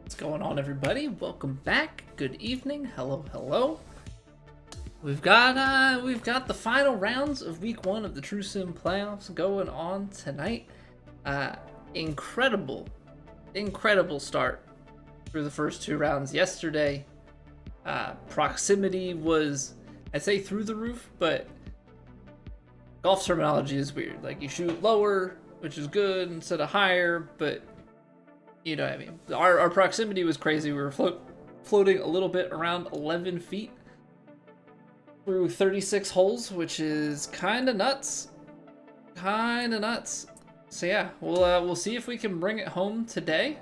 What's going on, everybody? Welcome back. Good evening. Hello, hello. We've got the final rounds of week 1 of the True Sim playoffs going on tonight. Incredible start through the first 2 rounds yesterday. Proximity was, I'd say, through the roof, but golf terminology is weird. Like, you shoot lower, which is good, instead of higher, but you know what I mean. Our proximity was crazy. We were floating a little bit around 11 feet through 36 holes, which is kind of nuts. So yeah, we'll see if we can bring it home today.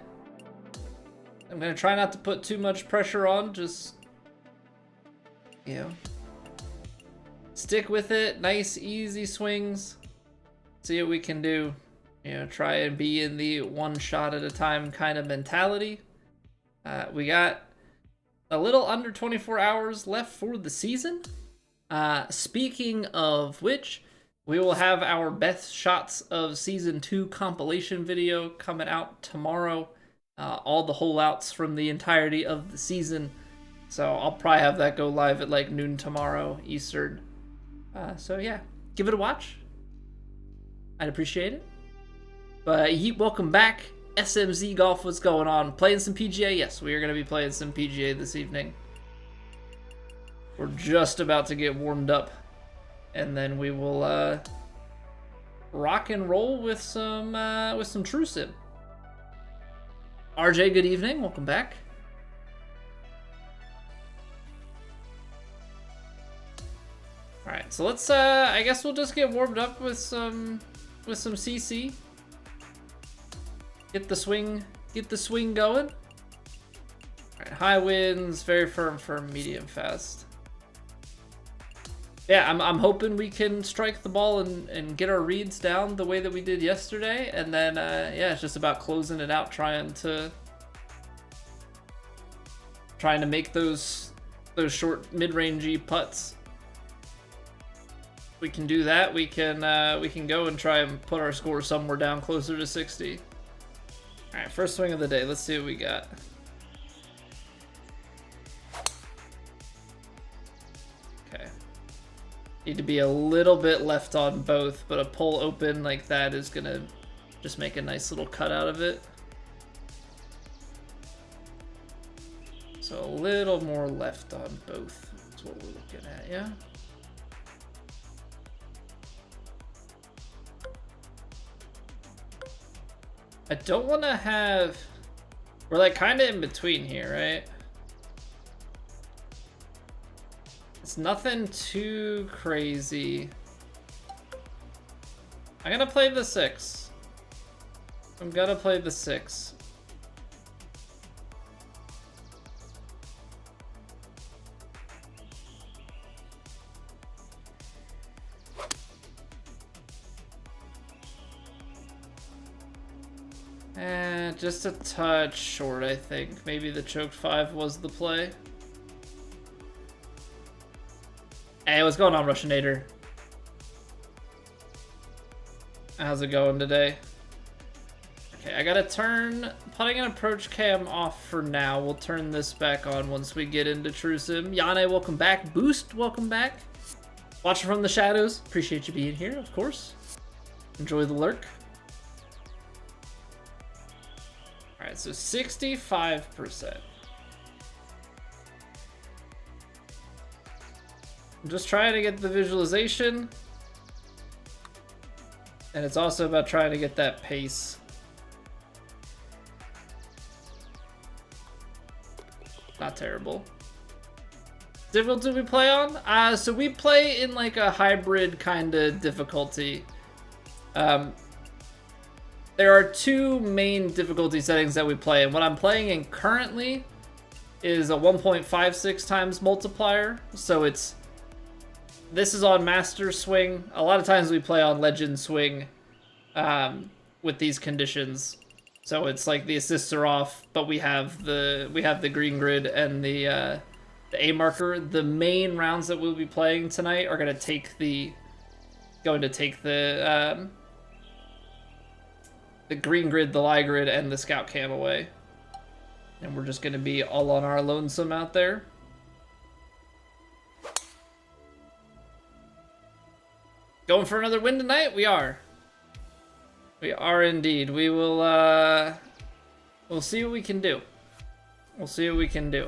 I'm gonna try not to put too much pressure on. Just, you know, stick with it. Nice, easy swings. See what we can do. You know, try and be in the one shot at a time kind of mentality. We got a little under 24 hours left for the season. Speaking of which, we will have our best shots of season 2 compilation video coming out tomorrow. All the holeouts from the entirety of the season. So I'll probably have that go live at like noon tomorrow Eastern. So yeah, give it a watch. I'd appreciate it. But welcome back. SMZ Golf, what's going on? Playing some PGA? Yes, we are going to be playing some PGA this evening. We're just about to get warmed up. And then we will rock and roll with some True Sim. RJ, good evening. Welcome back. Alright, so let's I guess we'll just get warmed up with some CC. Get the swing going. All right, high winds, very firm, medium, fast. Yeah, I'm hoping we can strike the ball and get our reads down the way that we did yesterday, and then yeah, it's just about closing it out, trying to make those short mid-rangey putts. If we can do that, we can go and try and put our score somewhere down closer to 60. Alright, first swing of the day. Let's see what we got. Okay. Need to be a little bit left on both, but a pull open like that is gonna just make a nice little cut out of it. So a little more left on both. That's what we're looking at, yeah? I don't want to have... We're like kind of in between here, right? It's nothing too crazy. I'm gonna play the 6. I'm gonna play the 6. Just a touch short, I think. Maybe the choked 5 was the play. Hey, what's going on, Russianator? How's it going today? Okay, I gotta turn putting an approach cam off for now. We'll turn this back on once we get into True Sim. Yane, welcome back. Boost, welcome back. Watching from the shadows. Appreciate you being here, of course. Enjoy the lurk. Alright, so 65%. I'm just trying to get the visualization. And it's also about trying to get that pace. Not terrible. Difficulty we play on? So we play in like a hybrid kind of difficulty. There are 2 main difficulty settings that we play, and what I'm playing in currently is a 1.56 times multiplier. So this is on Master Swing. A lot of times we play on Legend Swing with these conditions. So it's like the assists are off, but we have the green grid and the A marker. The main rounds that we'll be playing tonight are going to take the the green grid, the lie grid, and the scout cam away. And we're just gonna be all on our lonesome out there. Going for another win tonight? We are. We are indeed. We will, we'll see what we can do. We'll see what we can do.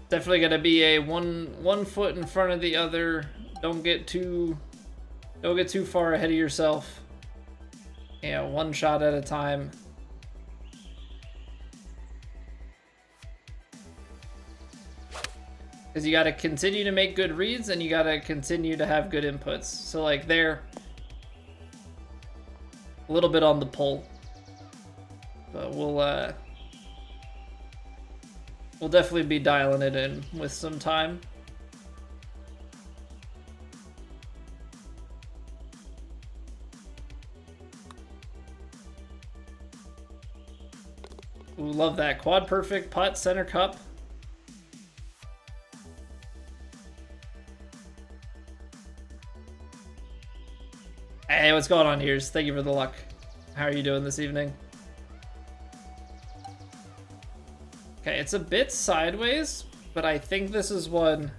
Definitely gonna be a one foot in front of the other. Don't get too far ahead of yourself. Yeah, one shot at a time. Because you got to continue to make good reads and you got to continue to have good inputs. So like there, a little bit on the pull, but we'll definitely be dialing it in with some time. Ooh, love that quad perfect putt, center cup. Hey, what's going on, Ears? Thank you for the luck. How are you doing this evening? Okay, it's a bit sideways, but I think this is one.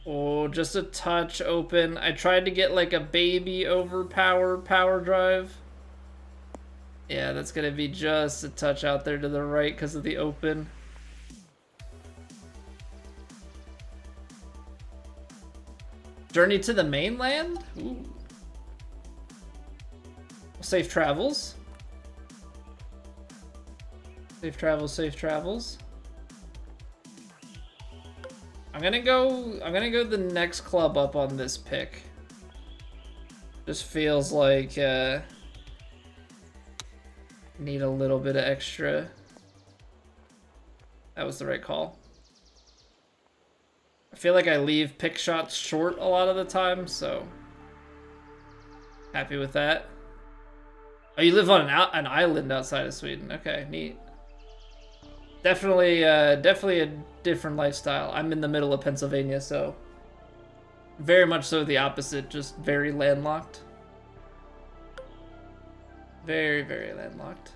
Oh, just a touch open. I tried to get like a baby overpower power drive. Yeah, that's gonna be just a touch out there to the right because of the open. Journey to the mainland? Ooh. Safe travels. Safe travels, safe travels. I'm gonna go the next club up on this pick. Just feels like need a little bit of extra. That was the right call. I feel like I leave pick shots short a lot of the time, so happy with that. Oh, you live on an island outside of Sweden. Okay, neat. Definitely a different lifestyle. I'm in the middle of Pennsylvania, so very much so the opposite, just very landlocked. Very, very landlocked.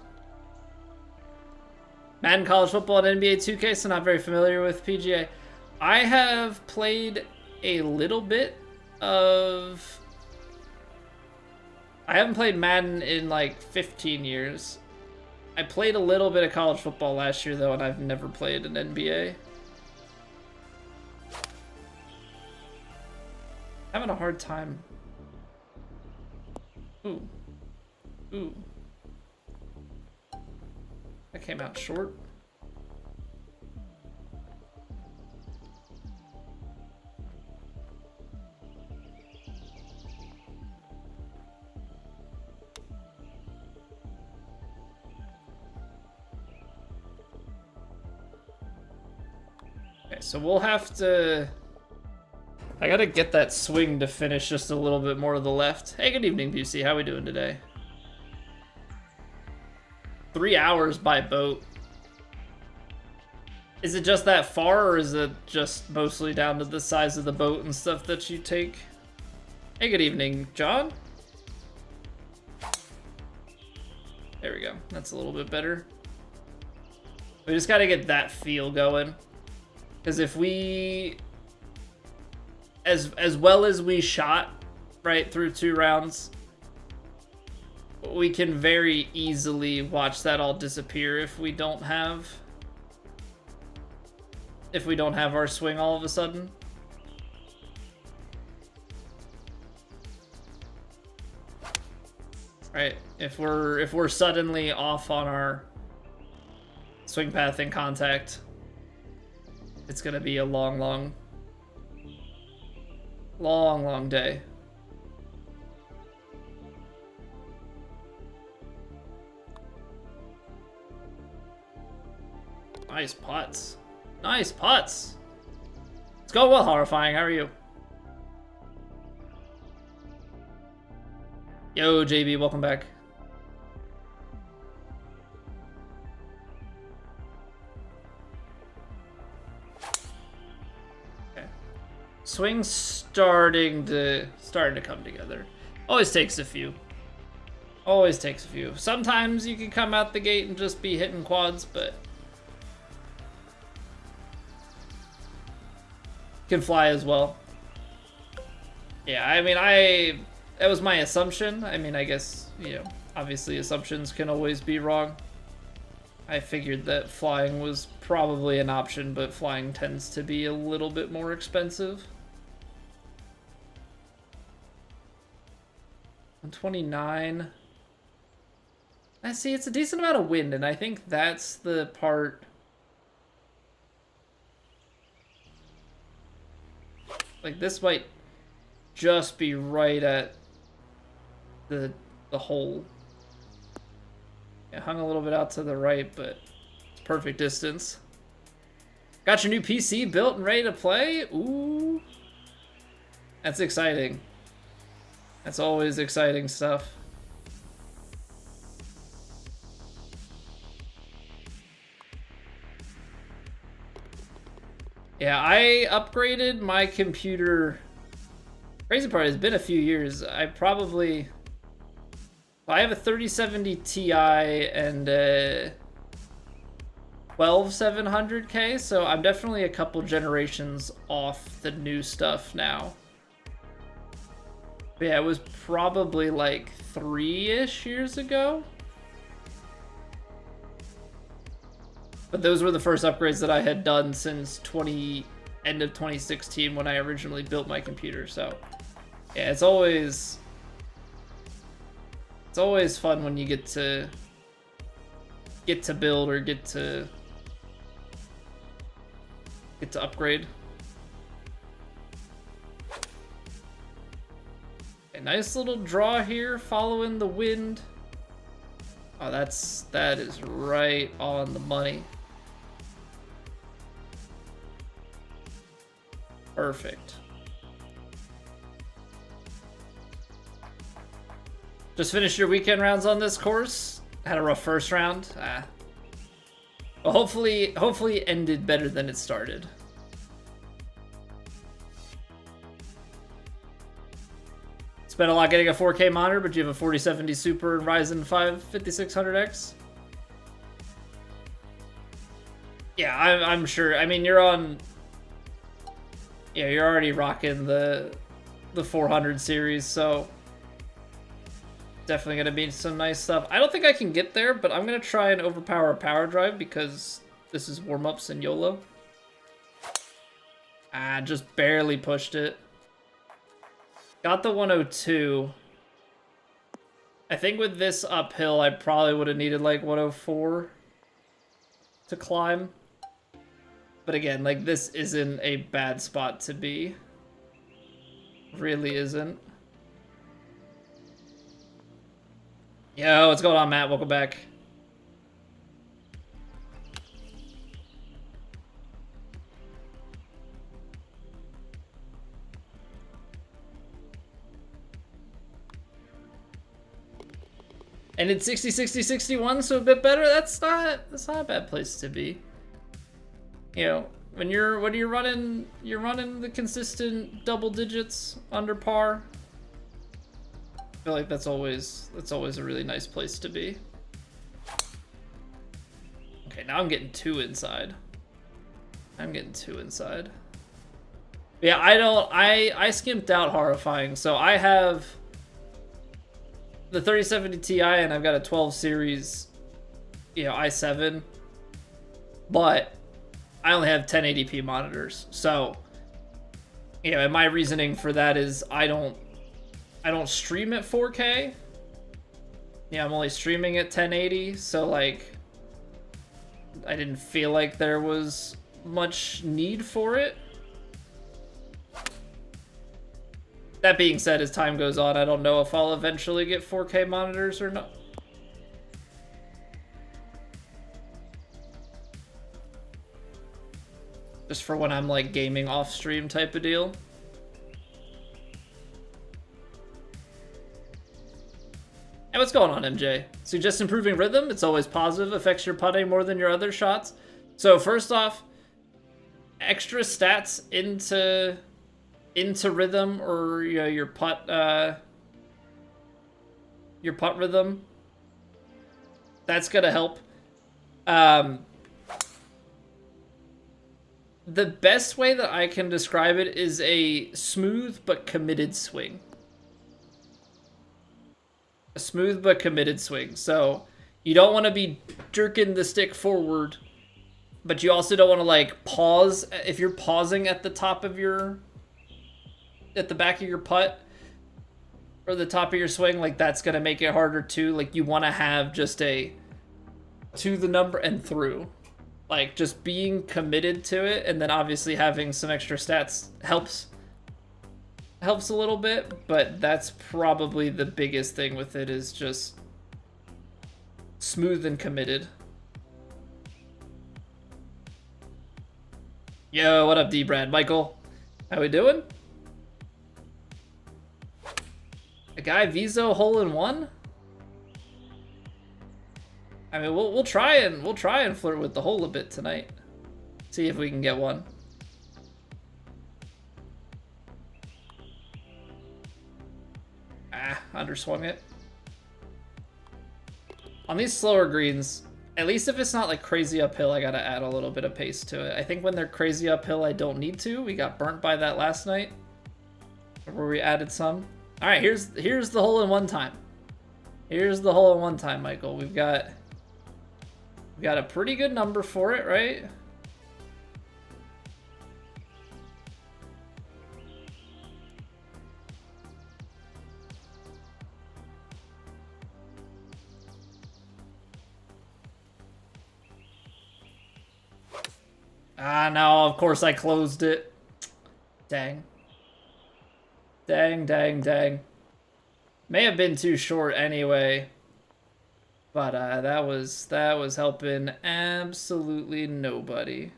Madden College Football and NBA 2K, so not very familiar with PGA. I have played a little bit of... I haven't played Madden in like 15 years. I played a little bit of college football last year though, and I've never played an NBA. Having a hard time. Ooh. Ooh. That came out short. Okay, so we'll have to... I gotta get that swing to finish just a little bit more to the left. Hey, good evening, Busey. How we doing today? 3 hours by boat. Is it just that far, or is it just mostly down to the size of the boat and stuff that you take? Hey, good evening, John. There we go. That's a little bit better. We just gotta get that feel going. Because if we... As well as we shot, right, through 2 rounds, we can very easily watch that all disappear if we don't have our swing all of a sudden. Right? If we're suddenly off on our swing path in contact, it's gonna be a long day. Nice putts. Nice putts. It's going well, Horrifying. How are you? Yo, JB, welcome back. Okay. Swing's starting to come together. Always takes a few. Always takes a few. Sometimes you can come out the gate and just be hitting quads, but can fly as well. Yeah, I mean, that was my assumption. I mean, I guess, you know, obviously assumptions can always be wrong. I figured that flying was probably an option, but flying tends to be a little bit more expensive. 129. I see, it's a decent amount of wind, and I think that's the part. Like, this might just be right at the hole. It hung a little bit out to the right, but it's perfect distance. Got your new PC built and ready to play? Ooh. That's exciting. That's always exciting stuff. Yeah, I upgraded my computer. Crazy part, it's been a few years. I have a 3070 Ti and a 12700K, so I'm definitely a couple generations off the new stuff now. But yeah, it was probably like 3-ish years ago. But those were the first upgrades that I had done since end of 2016 when I originally built my computer. So yeah, it's always fun when you get to build or get to upgrade. A nice little draw here, following the wind. Oh, that is right on the money. Perfect. Just finished your weekend rounds on this course. Had a rough first round. Well, hopefully it ended better than it started. Spent a lot getting a 4K monitor, but you have a 4070 Super and Ryzen 5 5600X. Yeah, I'm sure. I mean, you're already rocking the 400 series, so definitely gonna be some nice stuff. I don't think I can get there, but I'm gonna try and overpower a power drive because this is warm-ups and YOLO. Just barely pushed it. Got the 102. I think with this uphill, I probably would have needed like 104 to climb. But again, like, this isn't a bad spot to be. Really isn't. Yo, what's going on, Matt? Welcome back. And it's 60, 60, 61, so a bit better. That's not a bad place to be. You know, when you're running the consistent double digits under par. I feel like that's always a really nice place to be. Okay, now I'm getting 2 inside. Yeah, I skimped out horrifying. So I have the 3070 Ti and I've got a 12 series, you know, i7. But I only have 1080p monitors. So, you know, and my reasoning for that is I don't stream at 4K. Yeah, I'm only streaming at 1080, so like I didn't feel like there was much need for it. That being said, as time goes on, I don't know if I'll eventually get 4K monitors or not. Just for when I'm like gaming off stream type of deal. Hey, what's going on, MJ? Suggest improving rhythm. It's always positive. Affects your putting more than your other shots. So first off, extra stats into rhythm, or you know, your putt your putt rhythm. That's gonna help. The best way that I can describe it is a smooth but committed swing. A smooth but committed swing. So you don't want to be jerking the stick forward, but you also don't want to like pause. If you're pausing at the top of at the back of your putt or the top of your swing, like that's going to make it harder too. Like you want to have just a to the number and through. Like just being committed to it, and then obviously having some extra stats helps a little bit, but that's probably the biggest thing with it is just smooth and committed. Yo, what up, D-Brad? Michael, how we doing? A guy Viso hole-in-one? I mean, we'll try and flirt with the hole a bit tonight. See if we can get one. Underswung it. On these slower greens, at least if it's not like crazy uphill, I gotta add a little bit of pace to it. I think when they're crazy uphill, I don't need to. We got burnt by that last night, where we added some. All right, here's the hole-in-one time. Here's the hole-in-one time, Michael. We've got a pretty good number for it, right? No, of course I closed it. Dang. Dang, dang, dang. May have been too short anyway. But that was helping absolutely nobody.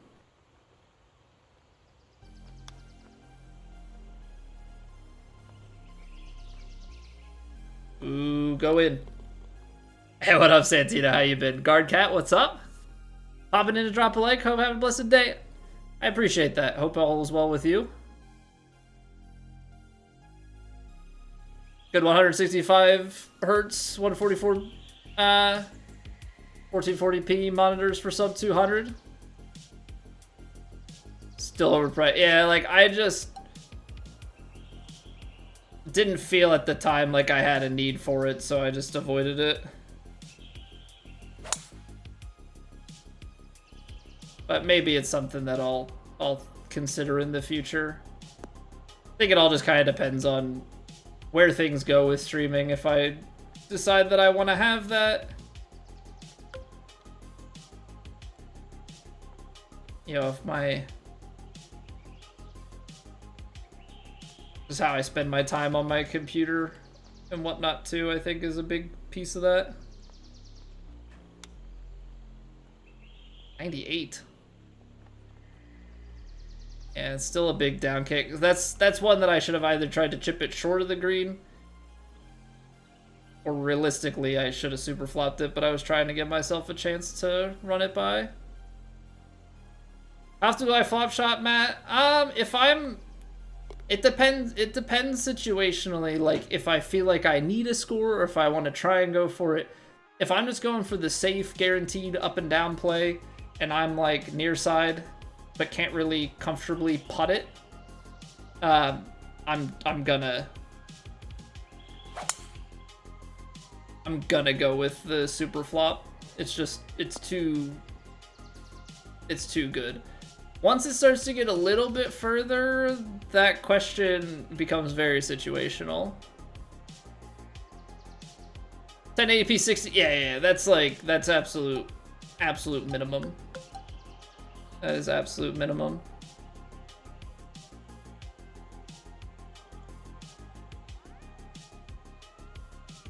Ooh, go in. Hey, what up, Santina? How you been? Guard Cat, what's up? Popping in to drop a like. Hope you have a blessed day. I appreciate that. Hope all is well with you. Good 165 hertz, 144, 1440p monitors for sub 200. Still overpriced. Yeah, like I just didn't feel at the time like I had a need for it, so I just avoided it. But maybe it's something that I'll consider in the future. I think it all just kind of depends on where things go with streaming. If I decide that I want to have that, you know, if my just how I spend my time on my computer and whatnot too, I think is a big piece of that. 98. Yeah, it's still a big down kick. That's one that I should have either tried to chip it short of the green, or realistically I should have super flopped it, but I was trying to give myself a chance to run it by. How often do I flop shot, Matt? It depends situationally, like if I feel like I need a score or if I want to try and go for it. If I'm just going for the safe, guaranteed up and down play, and I'm like near side, but can't really comfortably putt it, I'm gonna go with the super flop. It's too good. Once it starts to get a little bit further, that question becomes very situational. 1080p 60, yeah, that's absolute minimum. That is absolute minimum.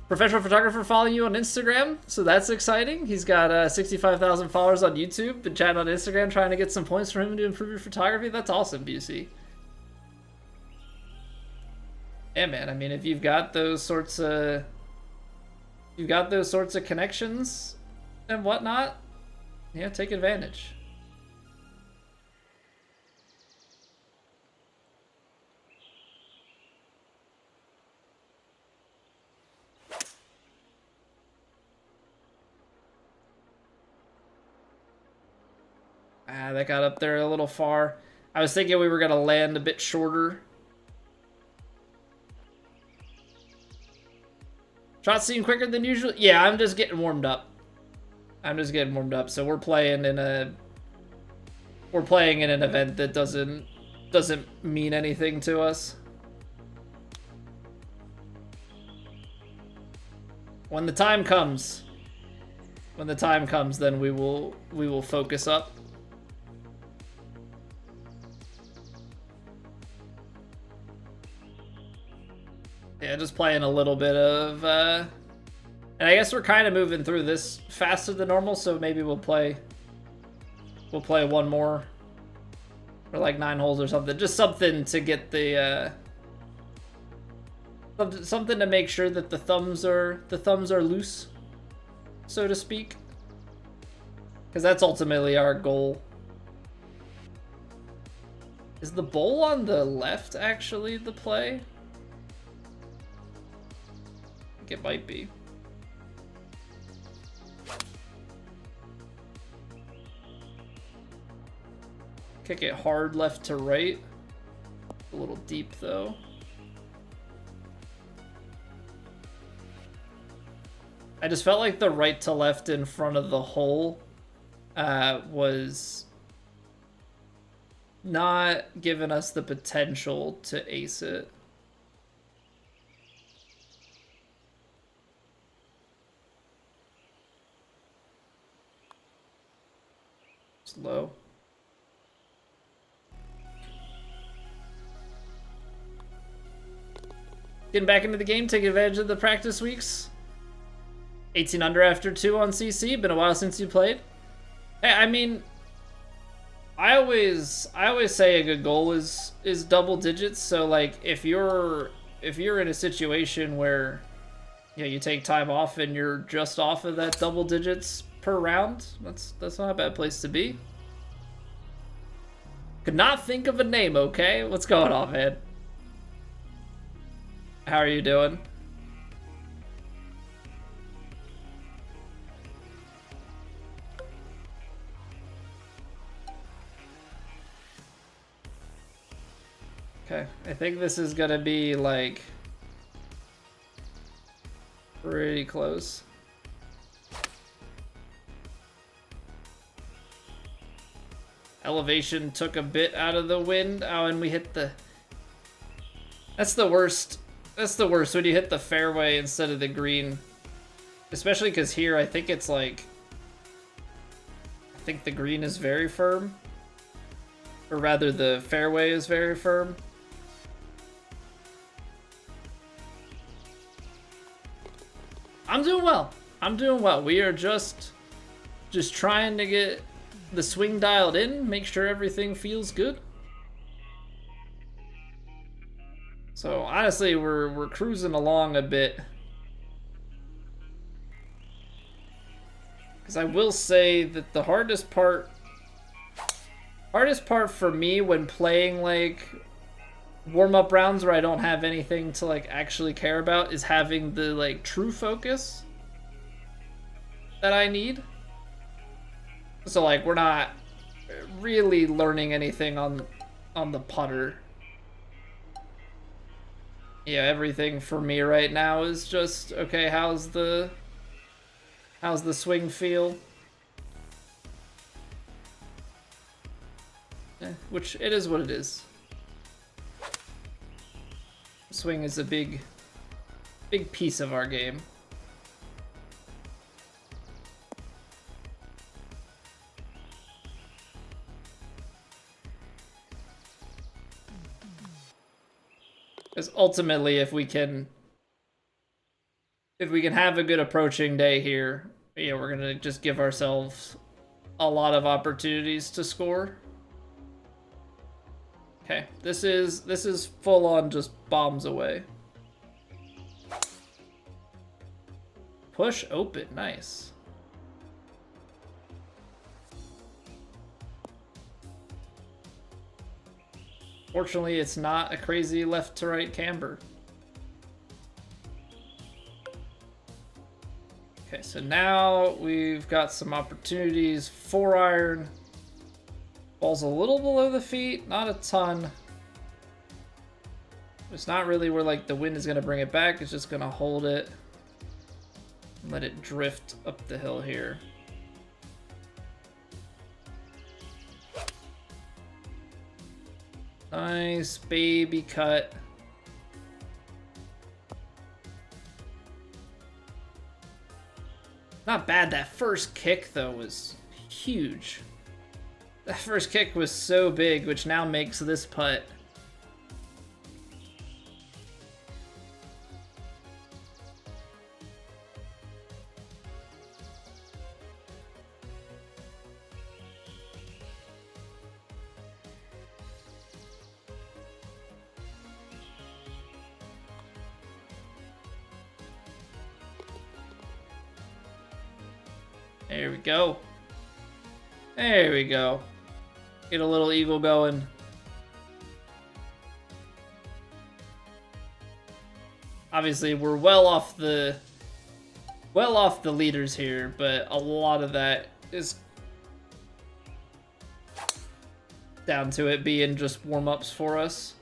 Professional photographer following you on Instagram, so that's exciting. He's got 65,000 followers on YouTube. Been chatting on Instagram, trying to get some points for him to improve your photography. That's awesome, Busey. Yeah, man. I mean, if you've got those sorts of connections and whatnot, yeah, take advantage. Ah, that got up there a little far. I was thinking we were gonna land a bit shorter. Shot seem quicker than usual? Yeah, I'm just getting warmed up. So we're playing in an event that doesn't mean anything to us. When the time comes, then we will focus up. Yeah, just playing a little bit of, and I guess we're kind of moving through this faster than normal, so maybe we'll play one more, or like 9 holes or something, just something to get the, something to make sure that the thumbs are loose, so to speak, because that's ultimately our goal. Is the bowl on the left actually the play? I think it might be. Kick it hard left to right. A little deep though. I just felt like the right to left in front of the hole was not giving us the potential to ace it. It's low. Getting back into the game, taking advantage of the practice weeks. 18 under after 2 on CC. Been a while since you played. Hey, I mean, I always say a good goal is double digits. So like, if you're in a situation where, you know, you take time off and you're just off of that double digits per round, that's not a bad place to be. Could not think of a name. Okay, what's going on, man? How are you doing? Okay, I think this is gonna be like pretty close. Elevation took a bit out of the wind. Oh, and we hit the... That's the worst. That's the worst, when you hit the fairway instead of the green. Especially because here, I think it's like... I think the green is very firm. Or rather, the fairway is very firm. I'm doing well. I'm doing well. We are just trying to get the swing dialed in, make sure everything feels good. So honestly, we're cruising along a bit. Because I will say that the hardest part for me when playing like warm-up rounds where I don't have anything to like actually care about is having the like true focus that I need. So like we're not really learning anything on the putter. Yeah, everything for me right now is just, okay, how's the swing feel? Which it is what it is. Swing is a big piece of our game. Because ultimately, if we can have a good approaching day here, yeah, we're gonna just give ourselves a lot of opportunities to score. Okay, this is full on just bombs away. Push open, nice. Fortunately, it's not a crazy left to right camber. Okay, so now we've got some opportunities. 4 iron. Ball's a little below the feet, not a ton. It's not really where like the wind is gonna bring it back. It's just gonna hold it and let it drift up the hill here. Nice baby cut. Not bad. That first kick though was huge. That first kick was so big, which now makes this putt there we go. There we go. Get a little eagle going. Obviously, we're well off the leaders here, but a lot of that is down to it being just warm-ups for us.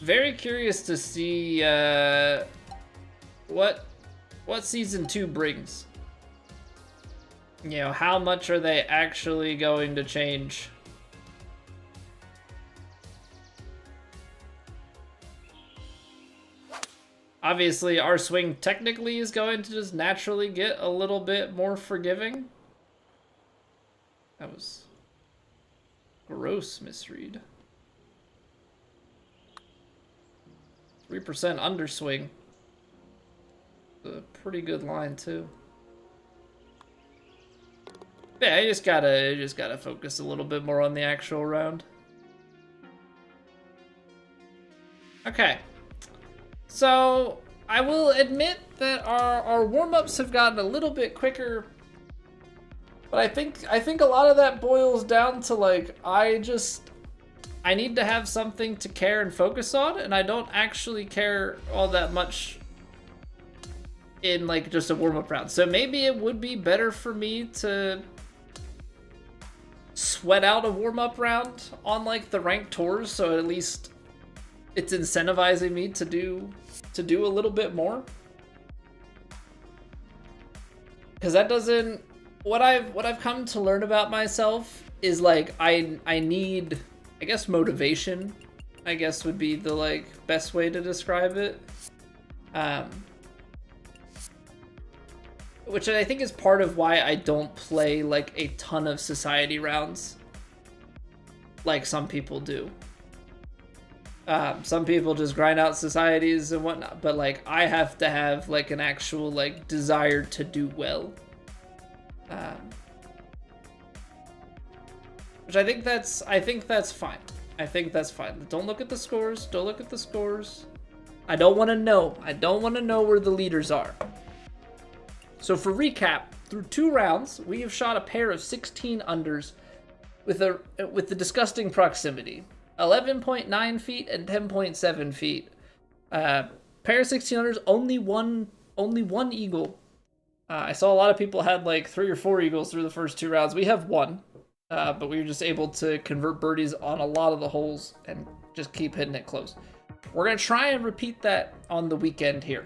Very curious to see what season 2 brings. You know, how much are they actually going to change? Obviously, our swing technically is going to just naturally get a little bit more forgiving. That was gross misread. 3% underswing. A pretty good line too. Yeah, you just gotta focus a little bit more on the actual round. Okay. So I will admit that our warm-ups have gotten a little bit quicker. But I think a lot of that boils down to like I need to have something to care and focus on, and I don't actually care all that much in like just a warm-up round. So maybe it would be better for me to sweat out a warm-up round on like the ranked tours, so at least it's incentivizing me to do a little bit more. Because that doesn't, what I've come to learn about myself is like I need, I guess, motivation, I guess would be the like best way to describe it. Which I think is part of why I don't play like a ton of society rounds like some people do. Some people just grind out societies and whatnot, but like I have to have like an actual like desire to do well. Which I think that's fine. I think that's fine. Don't look at the scores. Don't look at the scores. I don't want to know. I don't want to know where the leaders are. So for recap, through 2 rounds, we have shot a pair of 16 unders with the disgusting proximity. 11.9 feet and 10.7 feet. Pair of 16 unders, only one eagle. I saw a lot of people had like 3 or 4 eagles through the first 2 rounds. We have 1. But we were just able to convert birdies on a lot of the holes and just keep hitting it close. We're going to try and repeat that on the weekend here.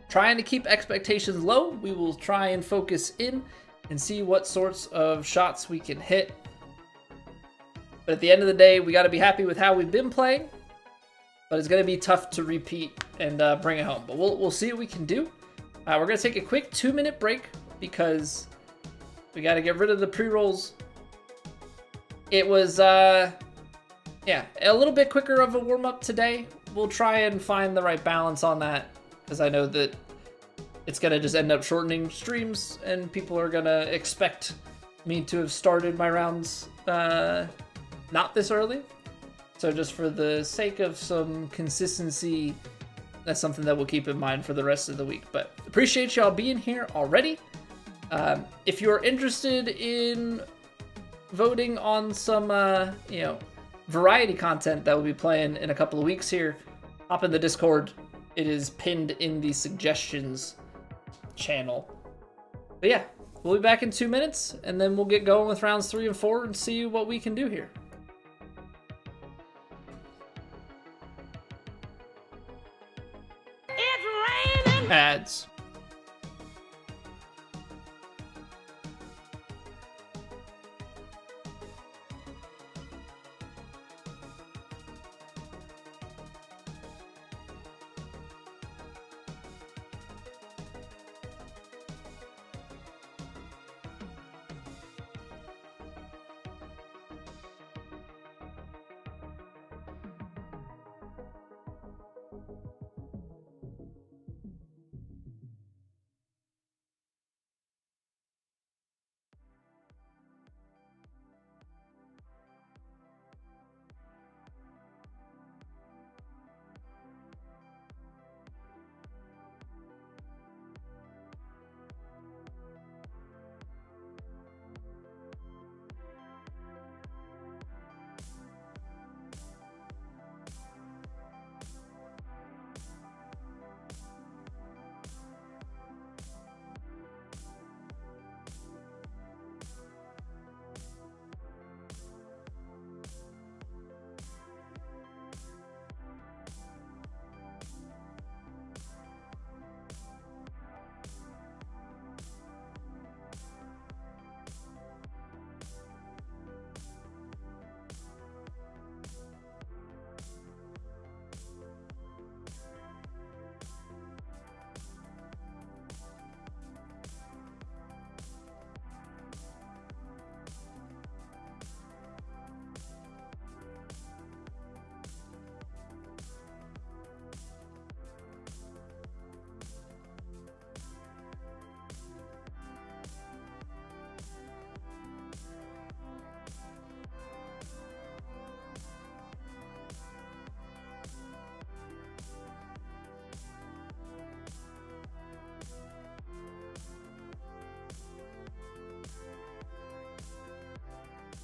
Trying to keep expectations low, we will try and focus in and see what sorts of shots we can hit. But at the end of the day, we got to be happy with how we've been playing. But it's going to be tough to repeat and bring it home. But we'll see what we can do. We're going to take a quick 2-minute break because we got to get rid of the pre-rolls. It was, yeah, a little bit quicker of a warm-up today. We'll try and find the right balance on that because I know that it's going to just end up shortening streams and people are going to expect me to have started my rounds not this early. So just for the sake of some consistency, that's something that we'll keep in mind for the rest of the week. But appreciate y'all being here already. If you're interested in voting on some, variety content that we'll be playing in a couple of weeks here, hop in the Discord. It is pinned in the suggestions channel. But yeah, we'll be back in 2 minutes, and then we'll get going with rounds 3 and 4 and see what we can do here. It's raining! Ads.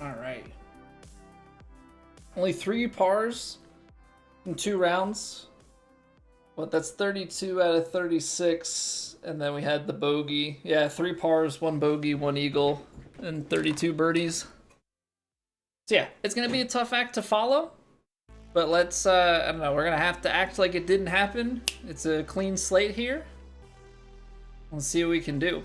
All right. Only 3 pars in 2 rounds. But that's 32 out of 36. And then we had the bogey. Yeah, 3 pars, 1 bogey, 1 eagle, and 32 birdies. So yeah, it's going to be a tough act to follow. But let's, I don't know, we're going to have to act like it didn't happen. It's a clean slate here. Let's see what we can do.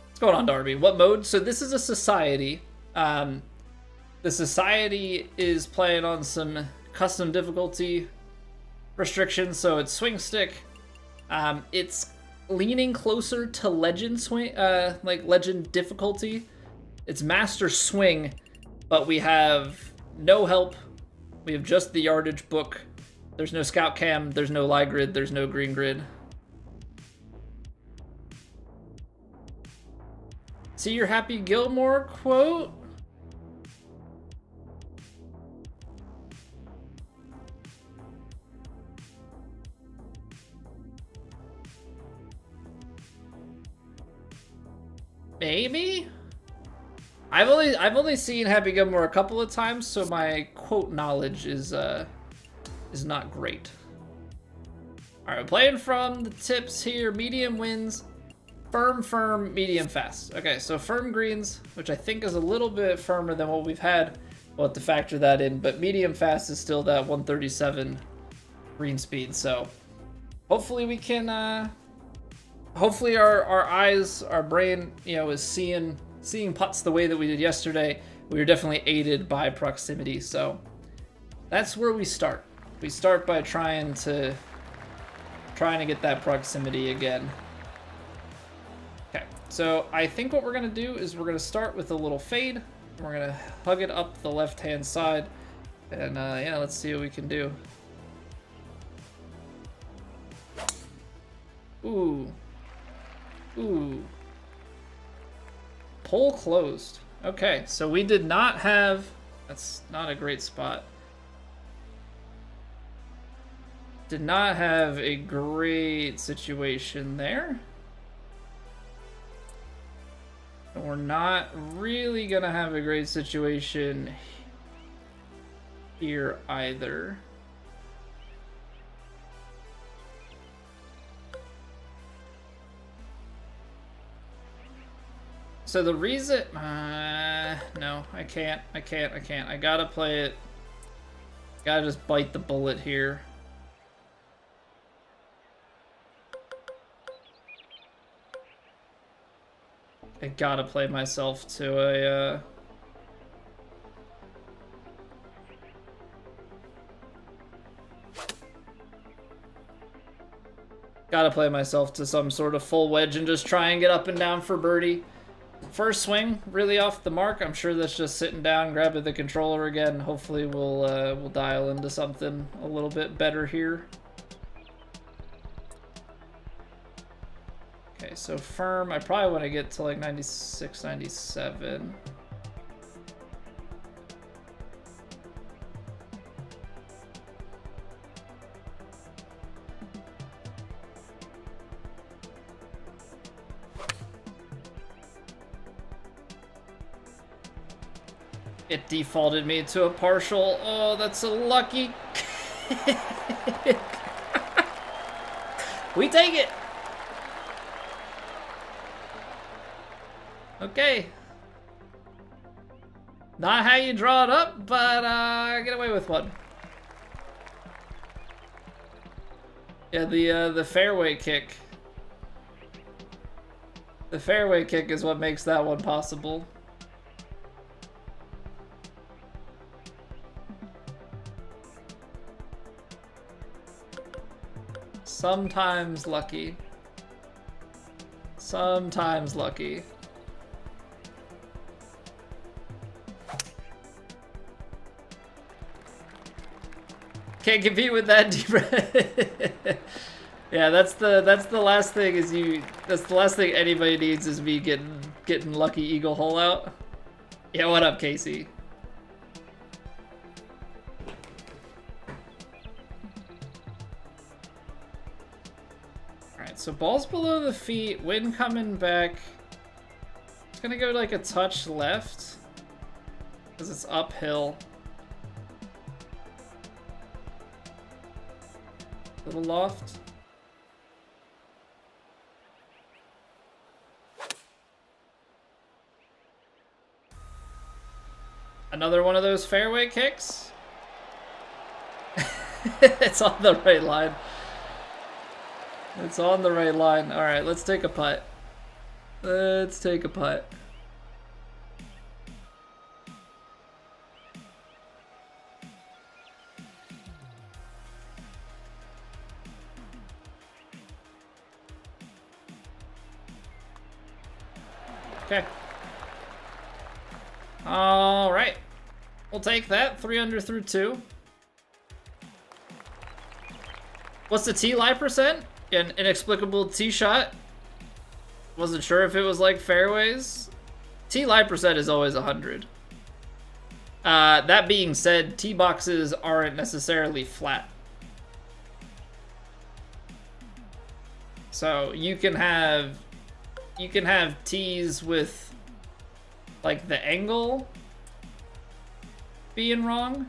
What's going on, Darby? What mode? So this is a society. The society is playing on some custom difficulty restrictions, so it's swing stick. It's leaning closer to legend swing, like legend difficulty. It's master swing, but we have no help. We have just the yardage book. There's no scout cam, there's no lie grid, there's no green grid. See your Happy Gilmore quote? Maybe? I've only seen Happy Gilmore a couple of times, so my quote knowledge is not great. All right, playing from the tips here. Medium wins, firm, medium fast. Okay, so firm greens, which I think is a little bit firmer than what we've had. We'll have to factor that in, but medium fast is still that 137 green speed. So hopefully we can. Hopefully our eyes, our brain, you know, is seeing putts the way that we did yesterday. We were definitely aided by proximity, so that's where we start. We start by trying to get that proximity again. Okay, so I think what we're gonna do is we're gonna start with a little fade. We're gonna hug it up the left-hand side, and yeah, let's see what we can do. Ooh. Poll closed. Okay, so we did not have... That's not a great spot. Did not have a great situation there. And we're not really gonna have a great situation here either. So the reason... no, I can't. I gotta play it. Gotta just bite the bullet here. I gotta play myself to a... Gotta play myself to some sort of full wedge and just try and get up and down for birdie. First swing, really off the mark. I'm sure that's just sitting down, grabbing the controller again. Hopefully we'll dial into something a little bit better here. Okay, so firm. I probably want to get to like 96, 97. It defaulted me to a partial. Oh, that's so lucky. We take it. Okay. Not how you draw it up, but I get away with one. Yeah, the fairway kick. The fairway kick is what makes that one possible. Sometimes lucky. Sometimes lucky. Can't compete with that deep. Yeah, that's the last thing that's the last thing anybody needs is me getting lucky eagle hole out. Yeah, what up, Casey? So ball's below the feet, wind coming back. It's gonna go like a touch left because it's uphill. Little loft. Another one of those fairway kicks. It's on the right line. It's on the right line. All right, let's take a putt. Let's take a putt. Okay. All right. We'll take that. 3 under through 2. What's the tee lie percent? An inexplicable tee shot. Wasn't sure if it was like fairways. Tee lie percent is always 100. That being said, tee boxes aren't necessarily flat. So you can have tees with like the angle being wrong,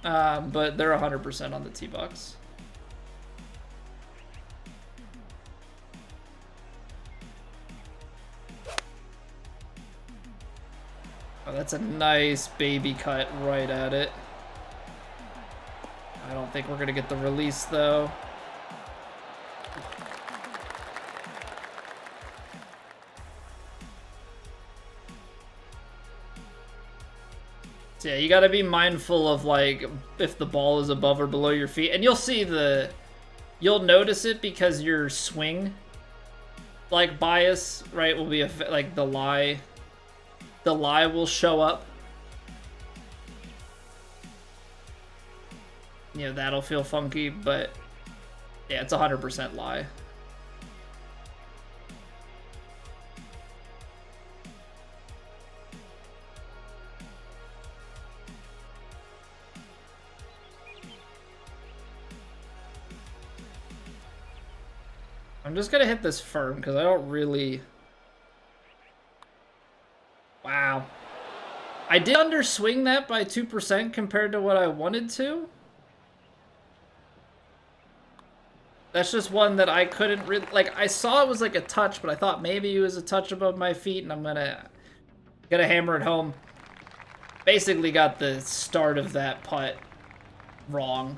but they're 100% on the tee box. Oh, that's a nice baby cut right at it. I don't think we're gonna get the release though. So yeah, you gotta be mindful of like if the ball is above or below your feet, and you'll notice it because your swing like bias, right, will be like the lie will show up. You know, that'll feel funky, but yeah, it's 100% lie. I'm just gonna hit this firm because I don't really... Wow. I did underswing that by 2% compared to what I wanted to. That's just one that I couldn't really... Like, I saw it was like a touch, but I thought maybe it was a touch above my feet, and I'm gonna Gotta hammer it home. Basically got the start of that putt wrong.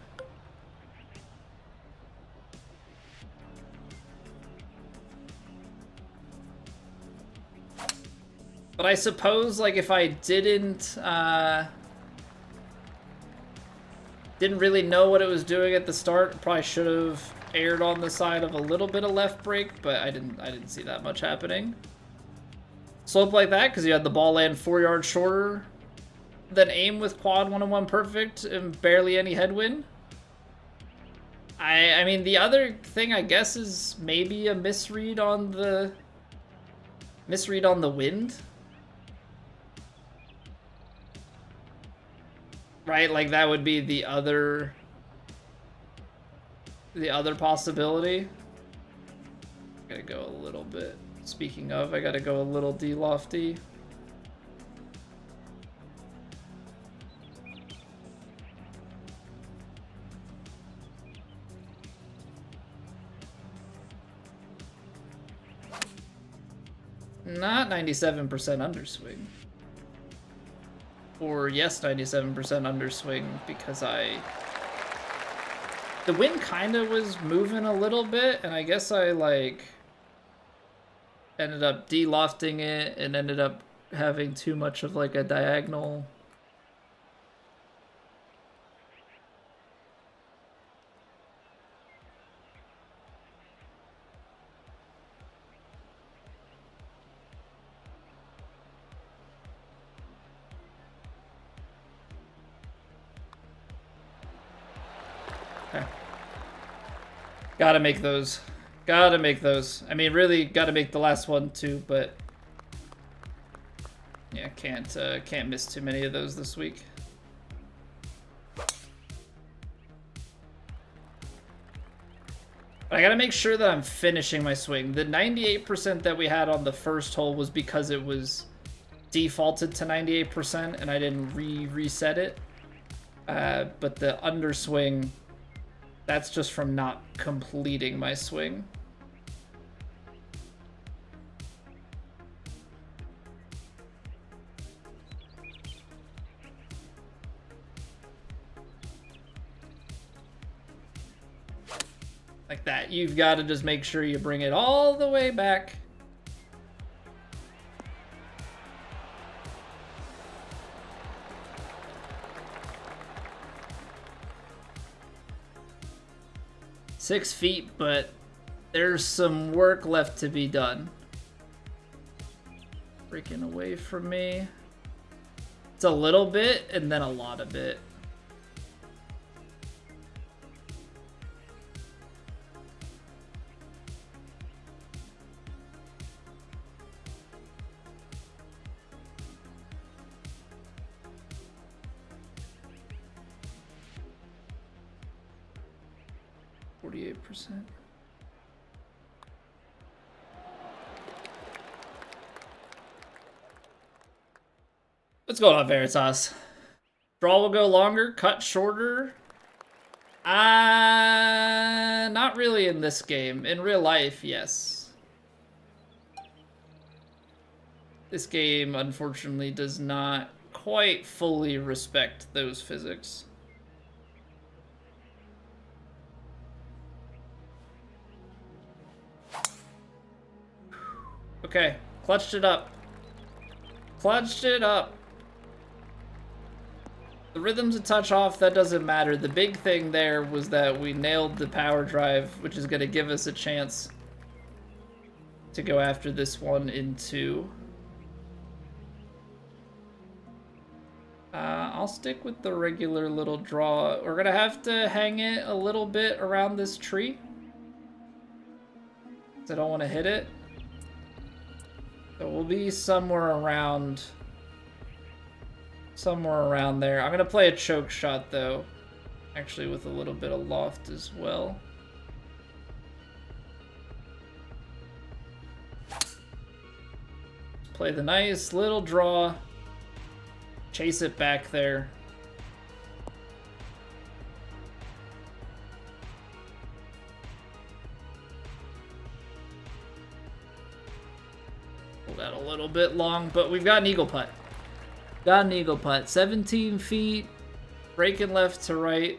But I suppose, like, if I didn't really know what it was doing at the start, probably should have aired on the side of a little bit of left break, but I didn't see that much happening. Slope like that, because you had the ball land 4 yards shorter than aim with quad 1-on-1 perfect and barely any headwind. I mean, the other thing, I guess, is maybe a misread on the wind. Right, like that would be the other possibility. Gotta go a little bit. Speaking of, I gotta go a little D-lofty. Not 97% underswing. Or yes, 97% underswing, because the wind kind of was moving a little bit, and I guess I, like, ended up de-lofting it and ended up having too much of, like, a diagonal. Gotta make those. Gotta make those. I mean, really gotta make the last one too, but yeah, can't miss too many of those this week. But I gotta make sure that I'm finishing my swing. The 98% that we had on the first hole was because it was defaulted to 98% and I didn't reset it. But the underswing, that's just from not completing my swing. Like that. You've got to just make sure you bring it all the way back. Six feet, but there's some work left to be done. Breaking away from me. It's a little bit and then a lot of it. %. What's going on, Veritas? Draw will go longer, cut shorter. Not really in this game. In real life, yes. This game, unfortunately, does not quite fully respect those physics. Okay, clutched it up. Clutched it up. The rhythm's a touch off, that doesn't matter. The big thing there was that we nailed the power drive, which is going to give us a chance to go after this one in 2. I'll stick with the regular little draw. We're going to have to hang it a little bit around this tree, because I don't want to hit it. So we'll be somewhere around there. I'm going to play a choke shot, though. Actually, with a little bit of loft as well. Play the nice little draw. Chase it back there. Pulled out a little bit long, but we've got an eagle putt. Got an eagle putt. 17 feet, breaking left to right.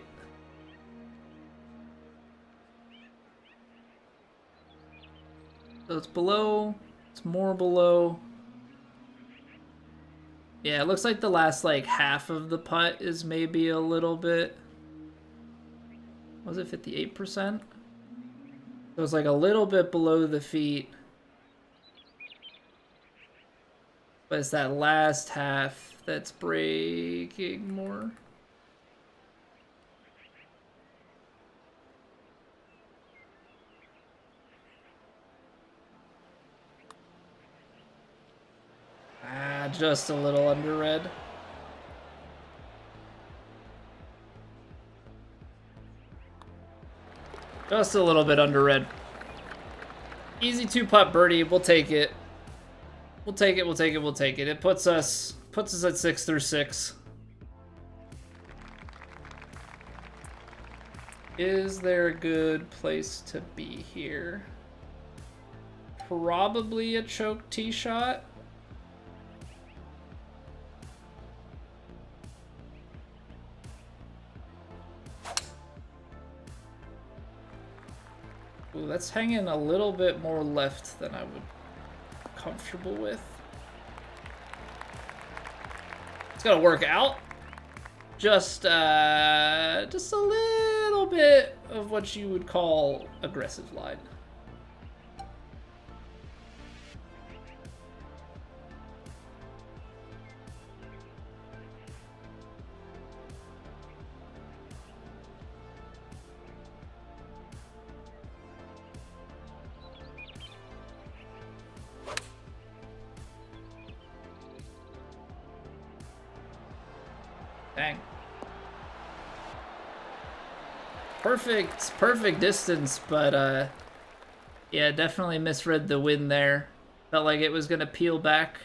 So it's below, it's more below. Yeah, it looks like the last like half of the putt is maybe a little bit, was it 58%? So it's like a little bit below the feet. But it's that last half that's breaking more. Just a little under red. Just a little bit under red. Easy 2-putt birdie. We'll take it. We'll take it. We'll take it. We'll take it. It puts us at 6 through 6. Is there a good place to be here? Probably a choke tee shot. Ooh, that's hanging a little bit more left than I would be comfortable with. It's gotta work out. Just a little bit of what you would call aggressive line. Dang. Perfect distance, but yeah, definitely misread the wind there. Felt like it was gonna peel back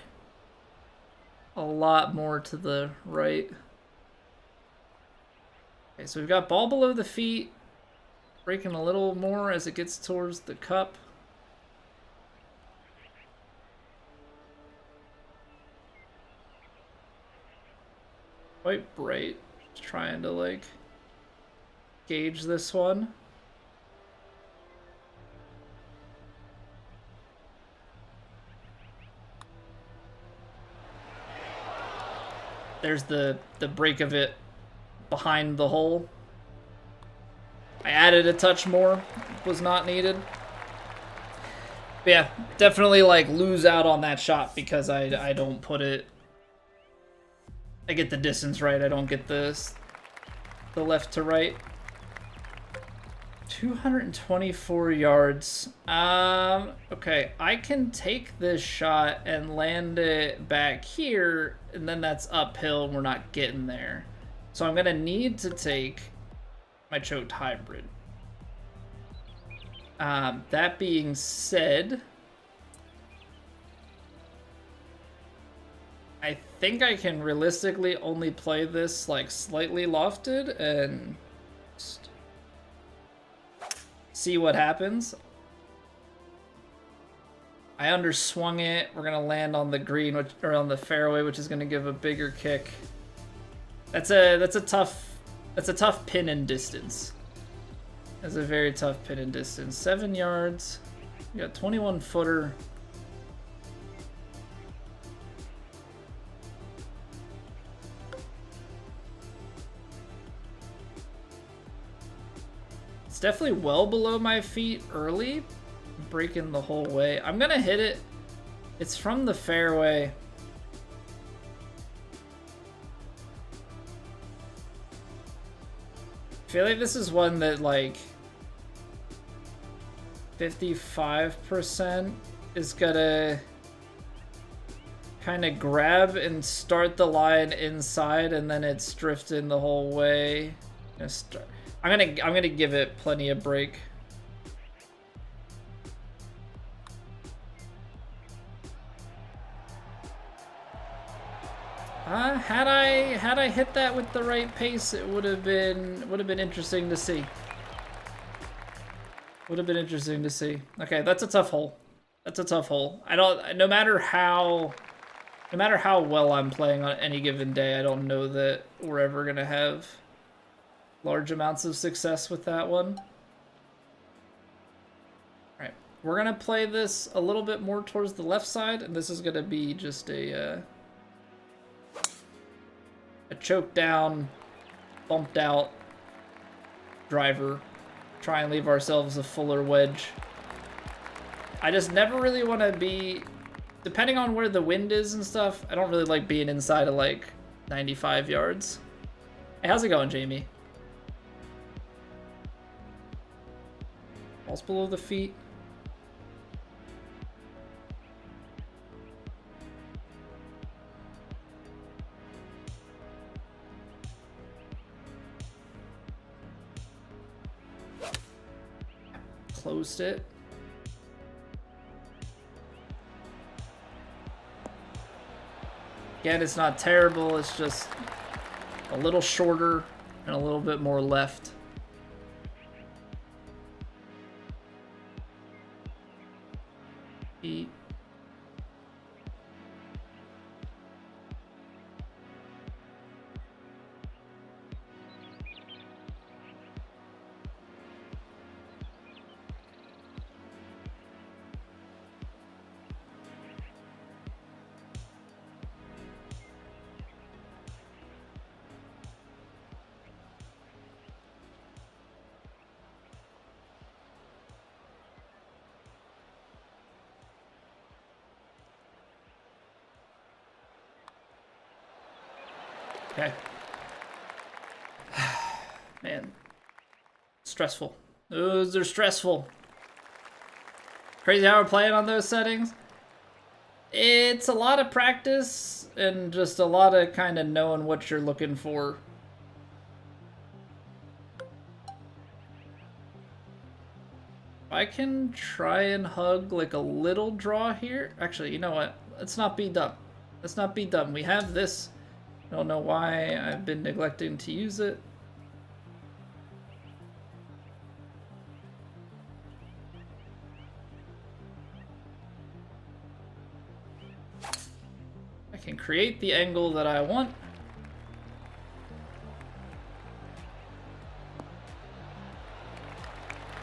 a lot more to the right. Okay, so we've got ball below the feet, breaking a little more as it gets towards the cup. Quite bright. Just trying to like gauge this one. There's the break of it behind the hole. I added a touch more, was not needed. But yeah, definitely like lose out on that shot because I don't put it. I get the distance right. I don't get the left to right. 224 yards. Okay, I can take this shot and land it back here, and then that's uphill and we're not getting there. So I'm gonna need to take my choked hybrid. That being said, I think I can realistically only play this like slightly lofted and just see what happens. I underswung it. We're gonna land on the green, or on the fairway, which is gonna give a bigger kick. That's a tough pin in distance. That's a very tough pin in distance. 7 yards. We got 21 footer. It's definitely well below my feet early, breaking the whole way. I'm gonna hit it. It's from the fairway. I feel like this is one that like 55% is gonna kind of grab and start the line inside, and then it's drifting the whole way. I'm gonna give it plenty of break. Had I hit that with the right pace, it would have been interesting to see. Would have been interesting to see. Okay, that's a tough hole. That's a tough hole. No matter how well I'm playing on any given day, I don't know that we're ever gonna have large amounts of success with that one. Alright, we're gonna play this a little bit more towards the left side, and this is gonna be just a choke down, bumped out driver. Try and leave ourselves a fuller wedge. I just never really want to be, depending on where the wind is and stuff, I don't really like being inside of like 95 yards. Hey, how's it going, Jamie? Balls below the feet. Closed it. Again, it's not terrible, it's just a little shorter and a little bit more left. Feet. Okay. Man. Stressful. Those are stressful. Crazy how we're playing on those settings. It's a lot of practice and just a lot of kind of knowing what you're looking for. I can try and hug like a little draw here. Actually, you know what? Let's not be dumb. Let's not be dumb. We have this. I don't know why I've been neglecting to use it. I can create the angle that I want.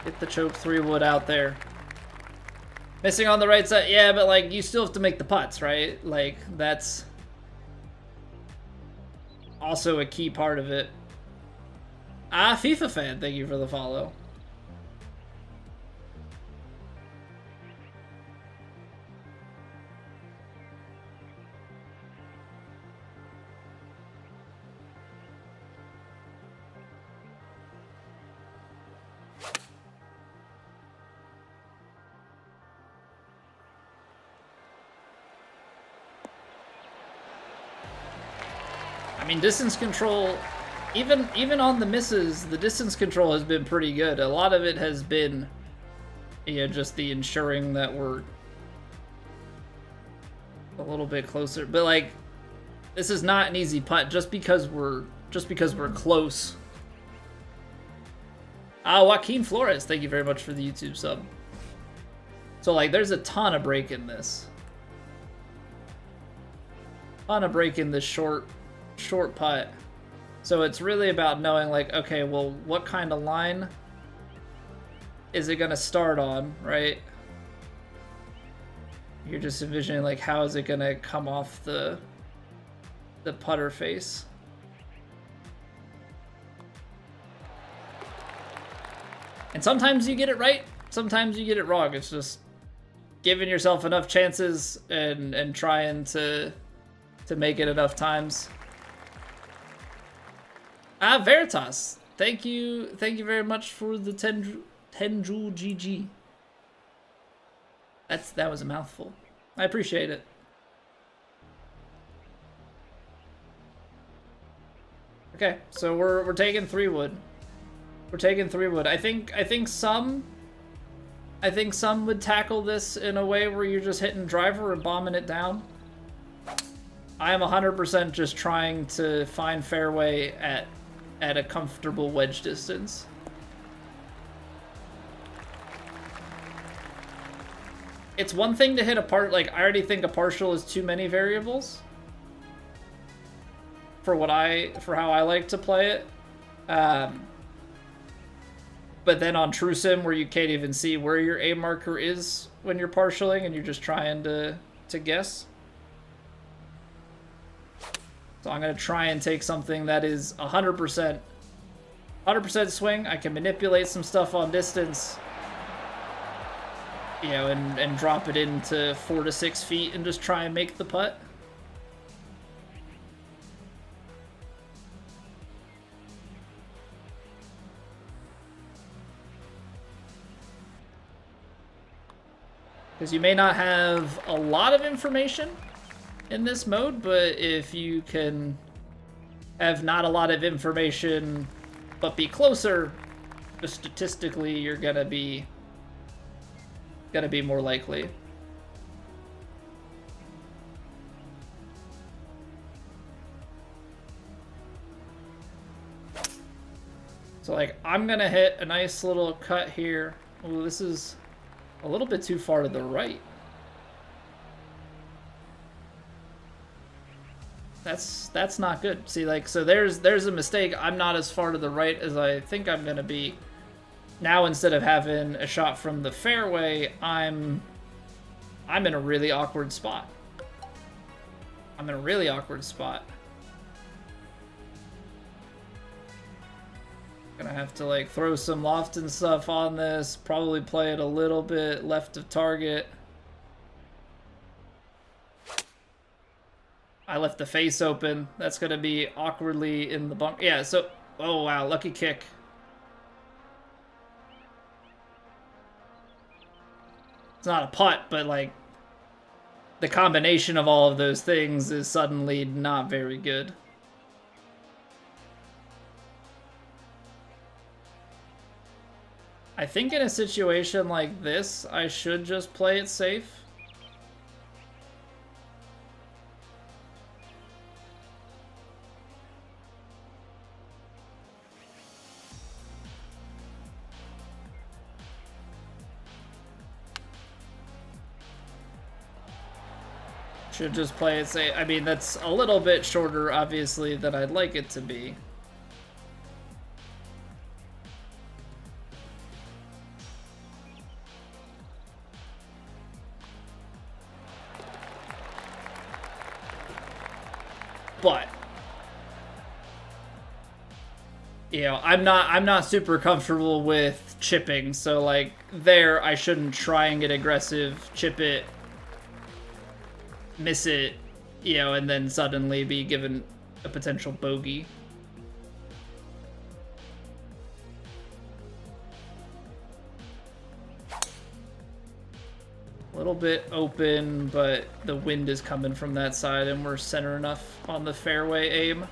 Get the choke 3-wood out there. Missing on the right side. Yeah, but like you still have to make the putts, right? Like that's also a key part of it. Ah, FIFA fan, thank you for the follow. I mean, distance control, even on the misses, the distance control has been pretty good. A lot of it has been, you know, just the ensuring that we're a little bit closer. But like, this is not an easy putt just because we're close. Ah, Joaquin Flores, thank you very much for the YouTube sub. So like, there's a ton of break in this. Ton of break in this short putt. So it's really about knowing like, okay, well, what kind of line is it gonna start on, right? You're just envisioning like, how is it gonna come off the putter face? And sometimes you get it right, sometimes you get it wrong. It's just giving yourself enough chances and trying to make it enough times. Ah, Veritas, thank you very much for the 10 jewel GG. That was a mouthful. I appreciate it. Okay, so we're taking 3-wood. We're taking 3-wood. I think some would tackle this in a way where you're just hitting driver and bombing it down. I am 100% just trying to find fairway at a comfortable wedge distance. it's one thing to hit a part, like, I already think a partial is too many variables for how I like to play it. But then on True Sim, where you can't even see where your A marker is when you're partialing and you're just trying to guess. So I'm going to try and take something that is 100% swing. I can manipulate some stuff on distance, you know, and drop it into 4 to 6 feet and just try and make the putt. Because you may not have a lot of information in this mode, but if you can have not a lot of information but be closer, just statistically you're gonna be more likely. So like I'm gonna hit a nice little cut here. Oh, this is a little bit too far to the right. That's not good. See, like, so there's a mistake. I'm not as far to the right as I think I'm gonna be. Now instead of having a shot from the fairway, I'm in a really awkward spot. I'm in a really awkward spot. Gonna have to like throw some loft and stuff on this, probably play it a little bit left of target. I left the face open. That's gonna be awkwardly in the bunk. Yeah, so, oh wow, lucky kick. It's not a putt, but like the combination of all of those things is suddenly not very good. I think in a situation like this, I should just play it safe. Should just play it safe. I mean, that's a little bit shorter, obviously, than I'd like it to be. But you know, I'm not super comfortable with chipping, so like there I shouldn't try and get aggressive, chip it, miss it, you know, and then suddenly be given a potential bogey. A little bit open, but the wind is coming from that side and we're center enough on the fairway aim.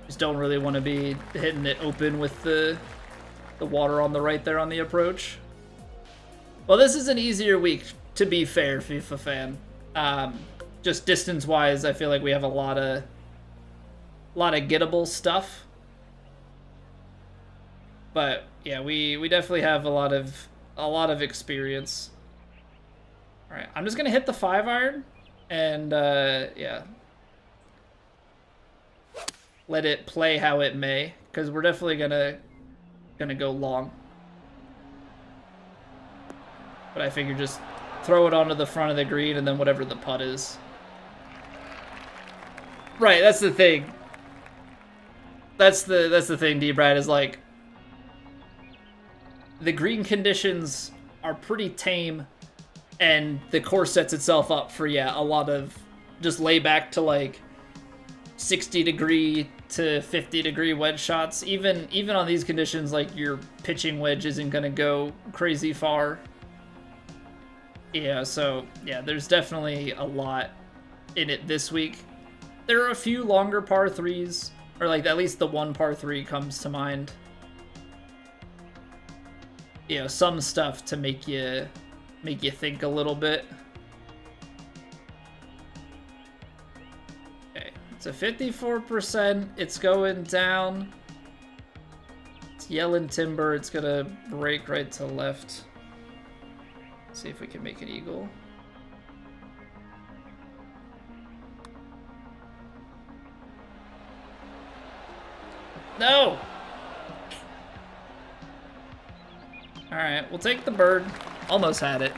Just don't really want to be hitting it open with the water on the right there on the approach. Well, this is an easier week, to be fair, FIFA fan. Just distance-wise, I feel like we have a lot of gettable stuff. But yeah, we definitely have a lot of experience. All right, I'm just gonna hit the 5-iron, and yeah, let it play how it may, because we're definitely gonna go long. But I figure just throw it onto the front of the green, and then whatever the putt is. Right, that's the thing. That's the thing, D-Brad, is like the green conditions are pretty tame. And the course sets itself up for, yeah, a lot of just layback to like 60-degree to 50-degree wedge shots. Even on these conditions, like your pitching wedge isn't gonna go crazy far. Yeah, so yeah, there's definitely a lot in it this week. There are a few longer par 3s, or like at least the one par 3 comes to mind. You know, some stuff to make you think a little bit. Okay, it's a 54%. It's going down. It's yelling timber. It's gonna break right to left. See if we can make an eagle. No! Alright, we'll take the bird. Almost had it.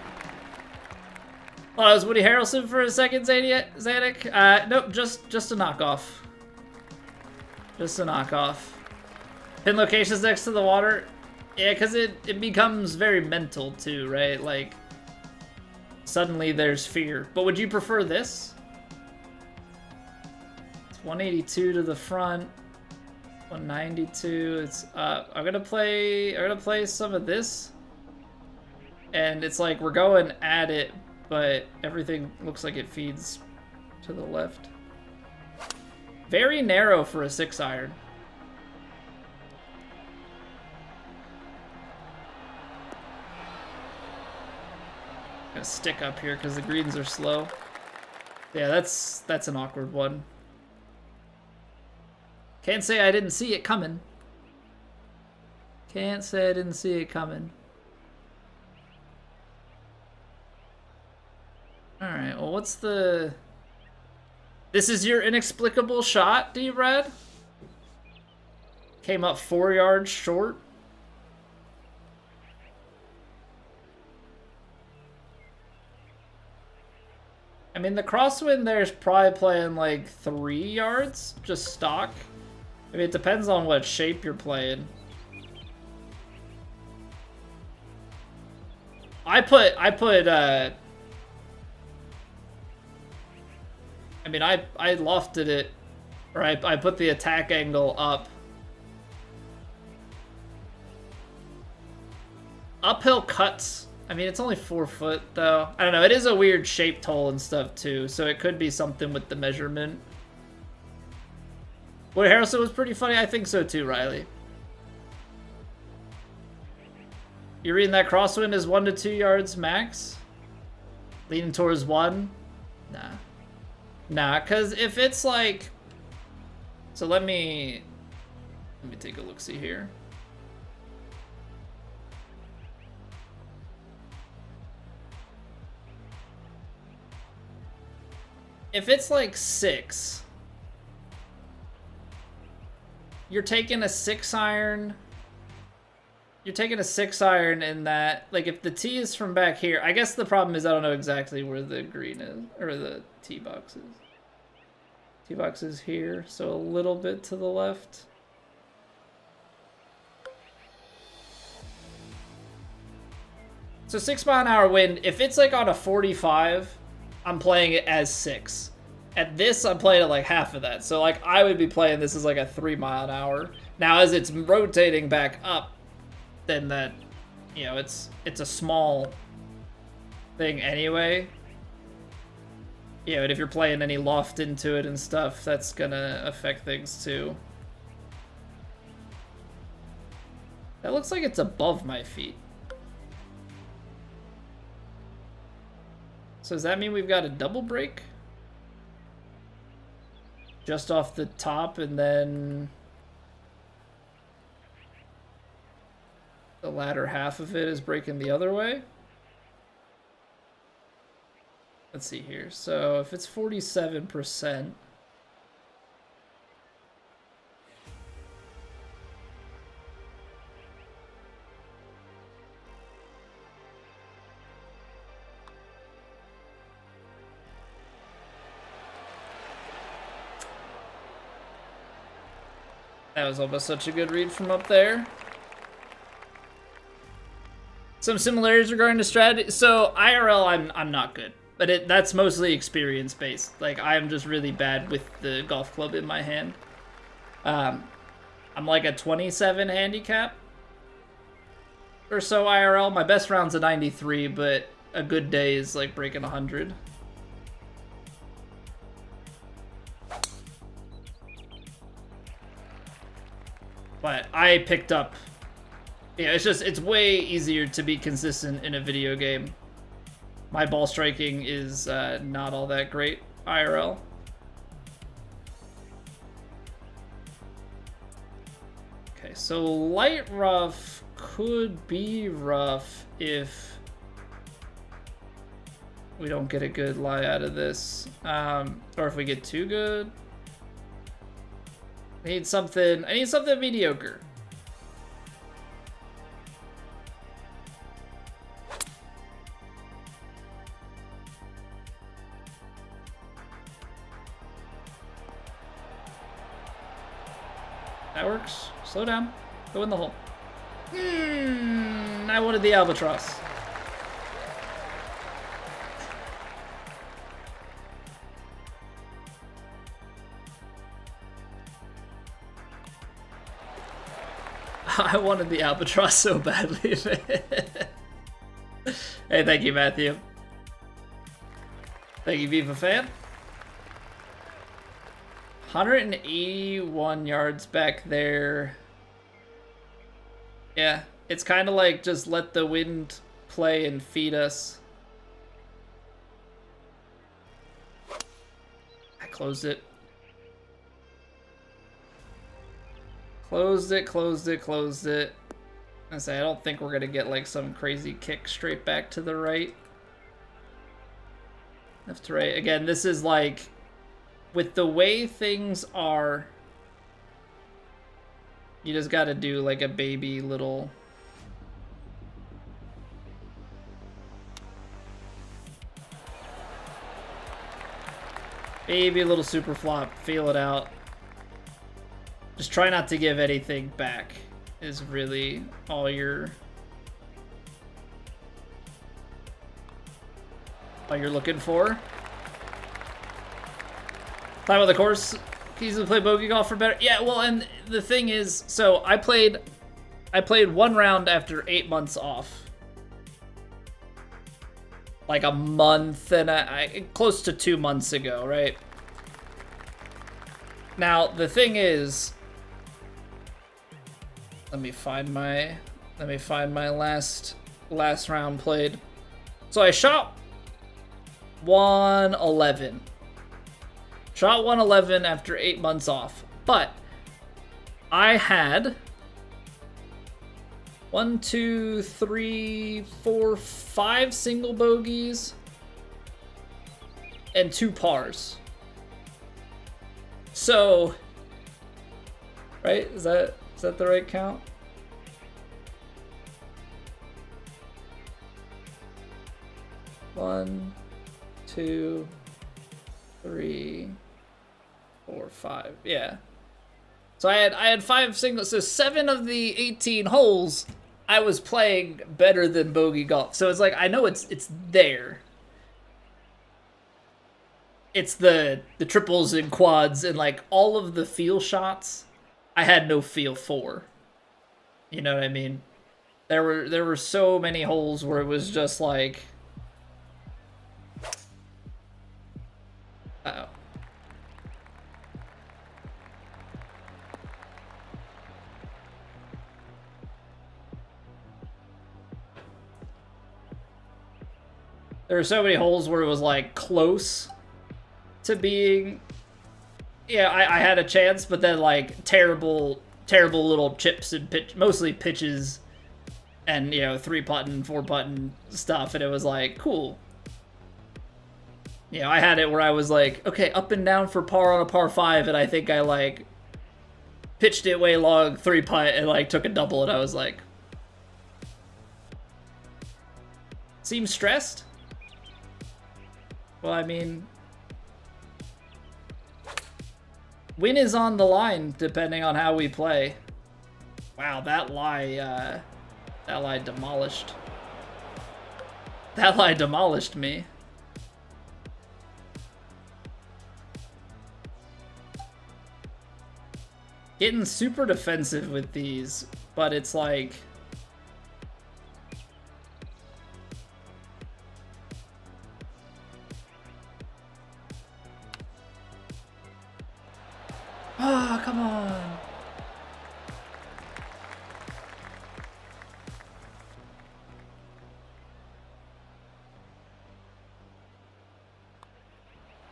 Well, was Woody Harrelson for a second, Zanuck? Nope, just a knockoff. Just a knockoff. Pin locations next to the water. Yeah, because it becomes very mental too, right? Like, suddenly there's fear. But would you prefer this? It's 182 to the front. 192. It's I'm gonna play some of this. And it's like we're going at it, but everything looks like it feeds to the left. Very narrow for a 6-iron. Gonna stick up here because the greens are slow. Yeah, that's an awkward one. Can't say I didn't see it coming. Can't say I didn't see it coming. Alright, well, what's the... This is your inexplicable shot, D-Red? Came up 4 yards short. I mean, the crosswind there's probably playing like 3 yards, just stock. I mean, it depends on what shape you're playing. I lofted it, or I put the attack angle up. Uphill cuts. I mean, it's only 4 foot, though. I don't know. It is a weird shaped hole and stuff, too, so it could be something with the measurement. Woody Harrelson was pretty funny. I think so, too, Riley. You're reading that crosswind is 1 to 2 yards max? Leaning towards 1? Nah. Nah, because if it's like... So let me take a look-see here. If it's like 6, you're taking a 6-iron. You're taking a 6-iron in that, like, if the tee is from back here, I guess the problem is I don't know exactly where the green is, or the tee box is. Tee box is here, so a little bit to the left. So 6-mile-an-hour wind, if it's like on a 45, I'm playing it as 6. At this, I'm playing it like half of that. So like I would be playing this as like a 3-mile-an-hour. Now as it's rotating back up, then that, you know, it's a small thing anyway. Yeah, but if you're playing any loft into it and stuff, that's gonna affect things too. That looks like it's above my feet. So does that mean we've got a double break? Just off the top and then the latter half of it is breaking the other way? Let's see here. So if it's 47%, that was almost such a good read from up there. Some similarities regarding the strategy. So IRL, I'm not good, but that's mostly experience based. Like I am just really bad with the golf club in my hand. I'm like a 27 handicap or so IRL. My best round's a 93, but a good day is like breaking 100. But I picked up, yeah, it's way easier to be consistent in a video game. My ball striking is not all that great IRL. Okay, so light rough could be rough if we don't get a good lie out of this. Or if we get too good. I need something mediocre. That works. Slow down. Go in the hole. I wanted the albatross. I wanted the albatross so badly. Hey, thank you, Matthew. Thank you, Viva fan. 181 yards back there. Yeah, it's kind of like just let the wind play and feed us. I closed it. Closed it. I say I don't think we're gonna get like some crazy kick straight back to the right. Left to right. Again, this is like, with the way things are, you just gotta do like a baby little... Baby little super flop, feel it out. Just try not to give anything back is really all you're looking for. Time on the course, easily play bogey golf for better. Yeah, well, and the thing is, so I played one round after 8 months off. Like a month and close to 2 months ago, right? Now, the thing is, let me find my last round played. So I shot 111. Shot 111 after 8 months off. But I had 1, 2, 3, 4, 5 single bogeys and 2 pars. So, right? Is that the right count? One, 2, 3, 4, 5. Yeah. So I had 5 singles. So 7 of the 18 holes, I was playing better than bogey golf. So it's like, I know it's there. It's the triples and quads and like all of the feel shots, I had no feel for. You know what I mean? There were so many holes where it was just like, uh-oh. There were so many holes where it was like close to being, yeah, I had a chance, but then like terrible little chips and mostly pitches and, you know, 3-putting, 4-putting stuff, and it was like, cool. You know, I had it where I was like, okay, up and down for par on a par 5, and I think I like pitched it way long, 3-putt, and like took a double, and I was like, seems stressed? Well, I mean, win is on the line depending on how we play. Wow, that lie demolished. That lie demolished me. Getting super defensive with these, but it's like, ah, come on.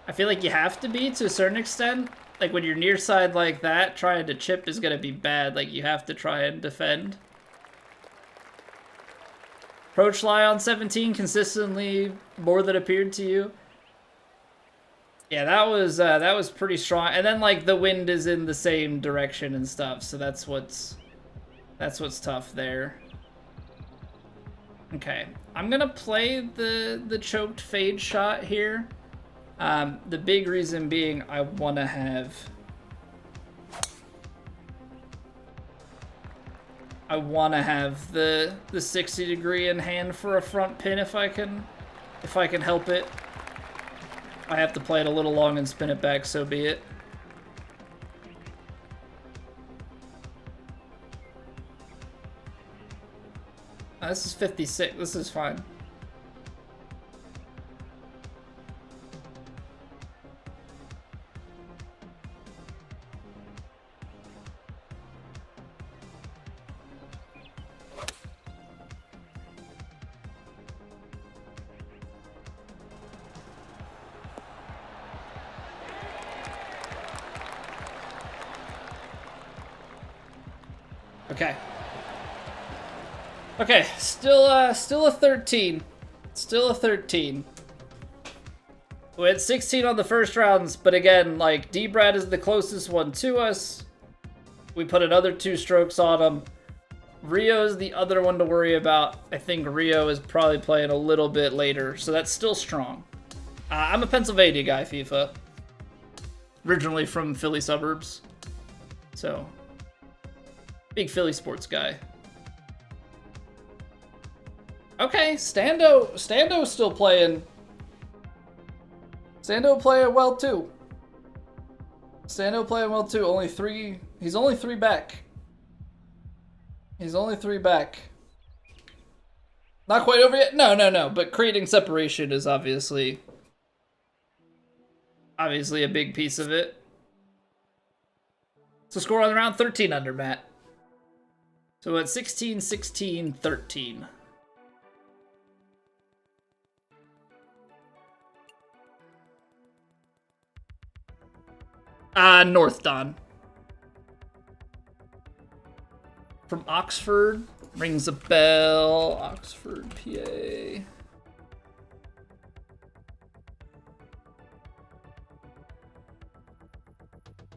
I feel like you have to be to a certain extent. Like when you're near side like that, trying to chip is gonna be bad. Like you have to try and defend. Approach lie on 17 consistently more than appeared to you. Yeah, that was pretty strong. And then like the wind is in the same direction and stuff, so that's what's tough there. Okay, I'm gonna play the choked fade shot here. The big reason being I wanna have the 60 degree in hand for a front pin if I can help it. I have to play it a little long and spin it back, so be it. This is 56. This is fine. Okay. Okay, still a 13. Still a 13. We had 16 on the first rounds, but again, like, D-Brad is the closest one to us. We put another 2 strokes on him. Rio is the other one to worry about. I think Rio is probably playing a little bit later, so that's still strong. I'm a Pennsylvania guy, FIFA. Originally from Philly suburbs. So, big Philly sports guy. Okay, Stando's still playing. Stando playing well too. Stando playing well too. He's only 3 back. He's only 3 back. Not quite over yet? No. But creating separation is obviously a big piece of it. So score on the round 13 under, Matt. So at 16, 16, 13. North Don. From Oxford. Rings a bell. Oxford, PA.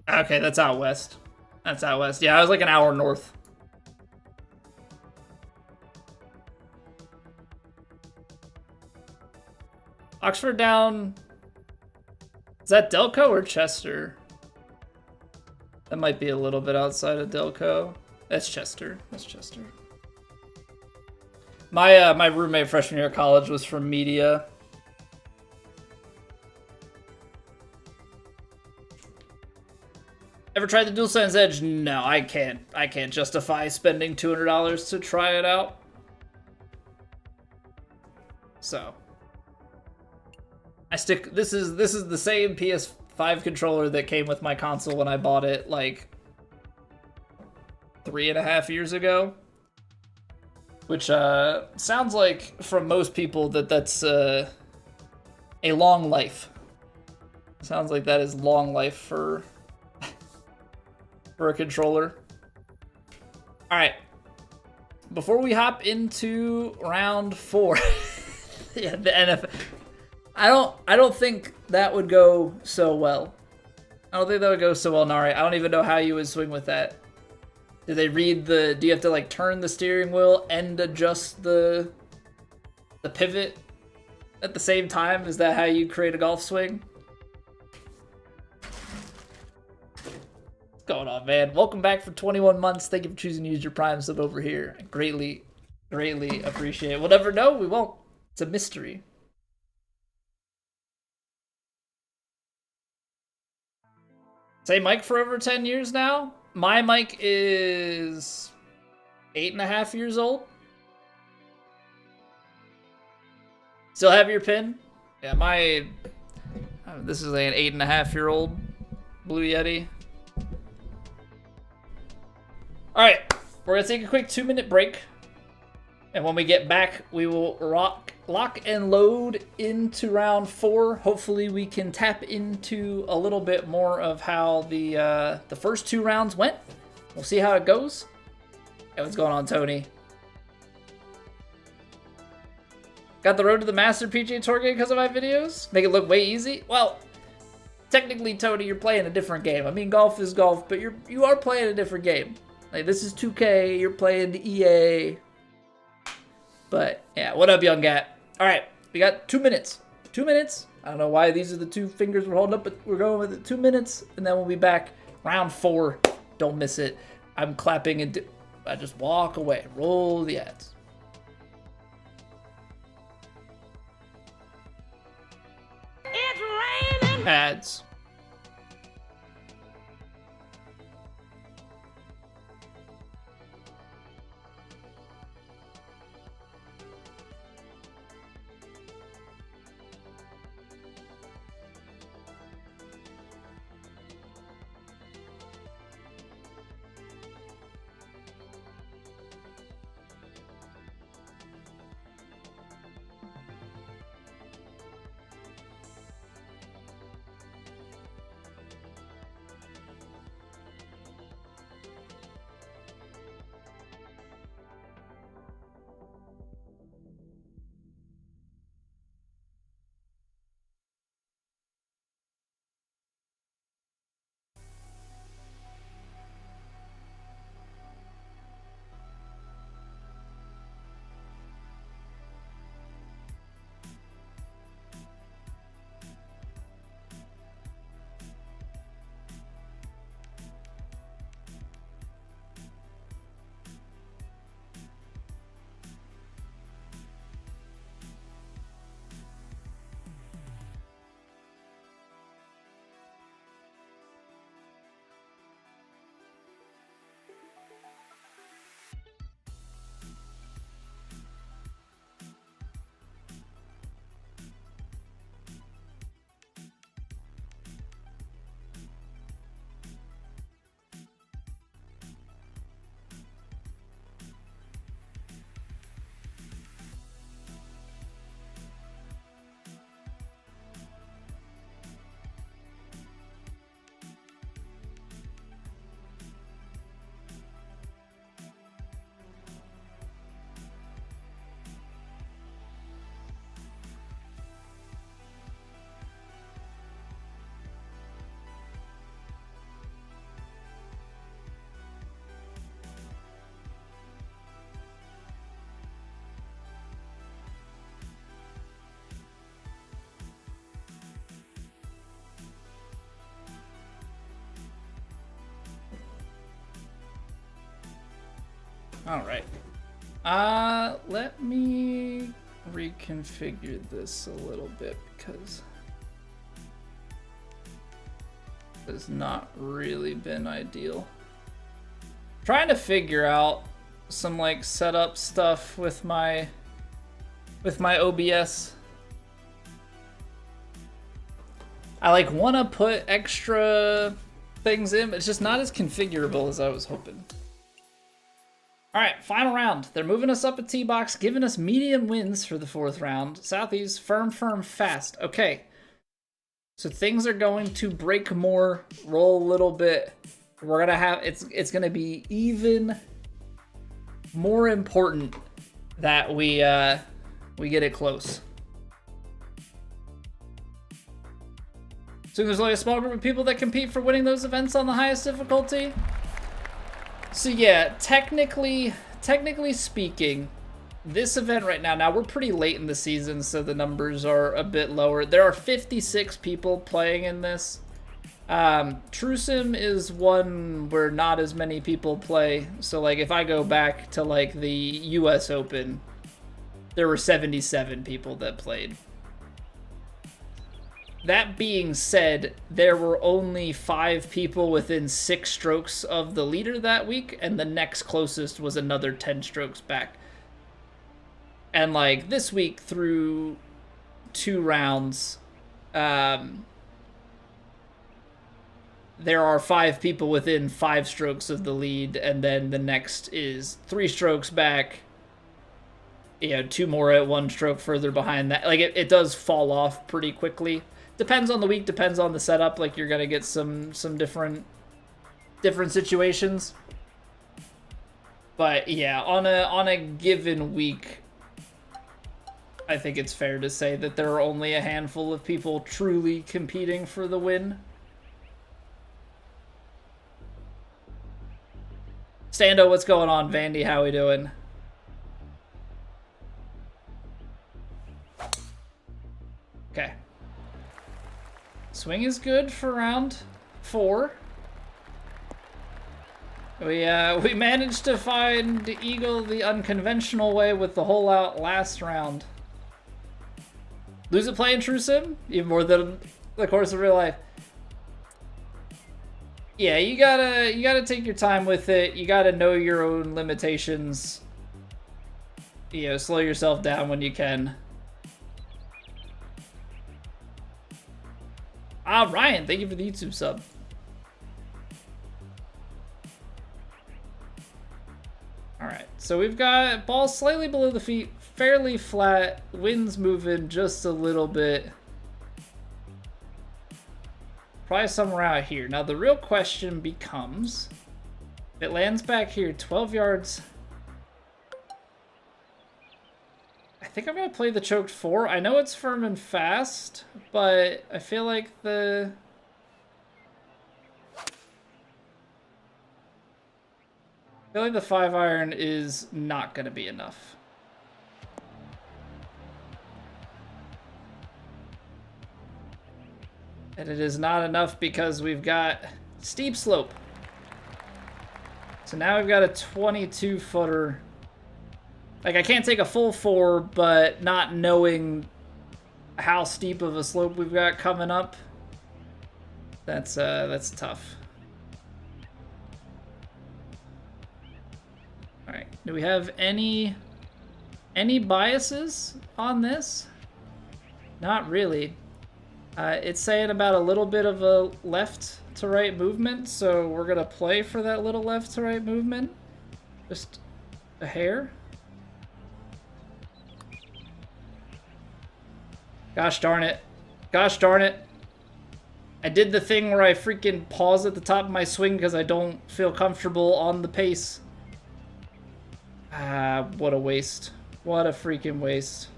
Okay, that's out west. That's out west. Yeah, I was like an hour north. Oxford down. Is that Delco or Chester? That might be a little bit outside of Delco. That's Chester. That's Chester. My roommate freshman year of college was from Media. Ever tried the DualSense Edge? No, I can't. I can't justify spending $200 to try it out. So this is the same PS5 controller that came with my console when I bought it like 3.5 years ago. Which sounds like from most people that's a long life. Sounds like that is long life for a controller. All right. Before we hop into round 4, yeah, the NFL. I don't think that would go so well. I don't think that would go so well, Nari. I don't even know how you would swing with that. Do they read do you have to like turn the steering wheel and adjust the pivot at the same time? Is that how you create a golf swing? What's going on, man? Welcome back for 21 months. Thank you for choosing to use your Prime sub over here. I greatly appreciate it. We'll never know. We won't. It's a mystery. Same mic for over 10 years now? My mic is 8.5 years old. Still have your pin? Yeah, this is an 8.5-year-old Blue Yeti. All right, we're gonna take a quick 2-minute break. And when we get back, we will lock and load into round 4. Hopefully we can tap into a little bit more of how the first 2 rounds went. We'll see how it goes. Hey, what's going on, Tony? Got the road to the Master PGA Tour game because of my videos? Make it look way easy? Well, technically, Tony, you're playing a different game. I mean, golf is golf, but you are playing a different game. Like, this is 2K, you're playing the EA. But, yeah, what up, young gat? Alright, we got 2 minutes. 2 minutes. I don't know why these are the 2 fingers we're holding up, but we're going with it. 2 minutes, and then we'll be back. Round 4. Don't miss it. I'm clapping and I just walk away. Roll the ads. It's raining. Ads. All right. Let me reconfigure this a little bit because it's not really been ideal. Trying to figure out some like setup stuff with my OBS. I like want to put extra things in, but it's just not as configurable as I was hoping. All right, final round. They're moving us up a tee box, giving us medium wins for the 4th round. Southeast, firm, fast. Okay. So things are going to break more, roll a little bit. We're gonna have it's gonna be even more important that we get it close. So there's only a small group of people that compete for winning those events on the highest difficulty. So yeah, technically speaking, this event right now we're pretty late in the season, so the numbers are a bit lower. There are 56 people playing in this. TrueSim is one where not as many people play. So like if I go back to like the US Open, there were 77 people that played. That being said, there were only 5 people within 6 strokes of the leader that week, and the next closest was another 10 strokes back. And like this week through 2 rounds, there are 5 people within 5 strokes of the lead, and then the next is 3 strokes back. 2 more at 1 stroke further behind that. Like it does fall off pretty quickly. Depends on the week, depends on the setup. Like you're gonna get some different situations. But yeah, on a given week, I think it's fair to say that there are only a handful of people truly competing for the win. Stando, what's going on? Vandy, how we doing? Okay. Swing is good for round 4. We managed to find Eagle the unconventional way with the hole out last round. Lose it playing True Sim? Even more than the course of real life. Yeah, you gotta take your time with it. You gotta know your own limitations. You know, slow yourself down when you can. Ah, Ryan, thank you for the YouTube sub. Alright, so we've got ball slightly below the feet, fairly flat, wind's moving just a little bit. Probably somewhere out here. Now the real question becomes, if it lands back here, 12 yards. I think I'm going to play the choked 4. I know it's firm and fast, but I feel like the 5-iron is not going to be enough. And it is not enough because we've got steep slope. So now we've got a 22-footer. Like, I can't take a full 4, but not knowing how steep of a slope we've got coming up, that's tough. All right, do we have any biases on this? Not really. It's saying about a little bit of a left to right movement, so we're gonna play for that little left to right movement. Just a hair. Gosh darn it. Gosh darn it. I did the thing where I freaking pause at the top of my swing because I don't feel comfortable on the pace. Ah, what a waste. What a freaking waste.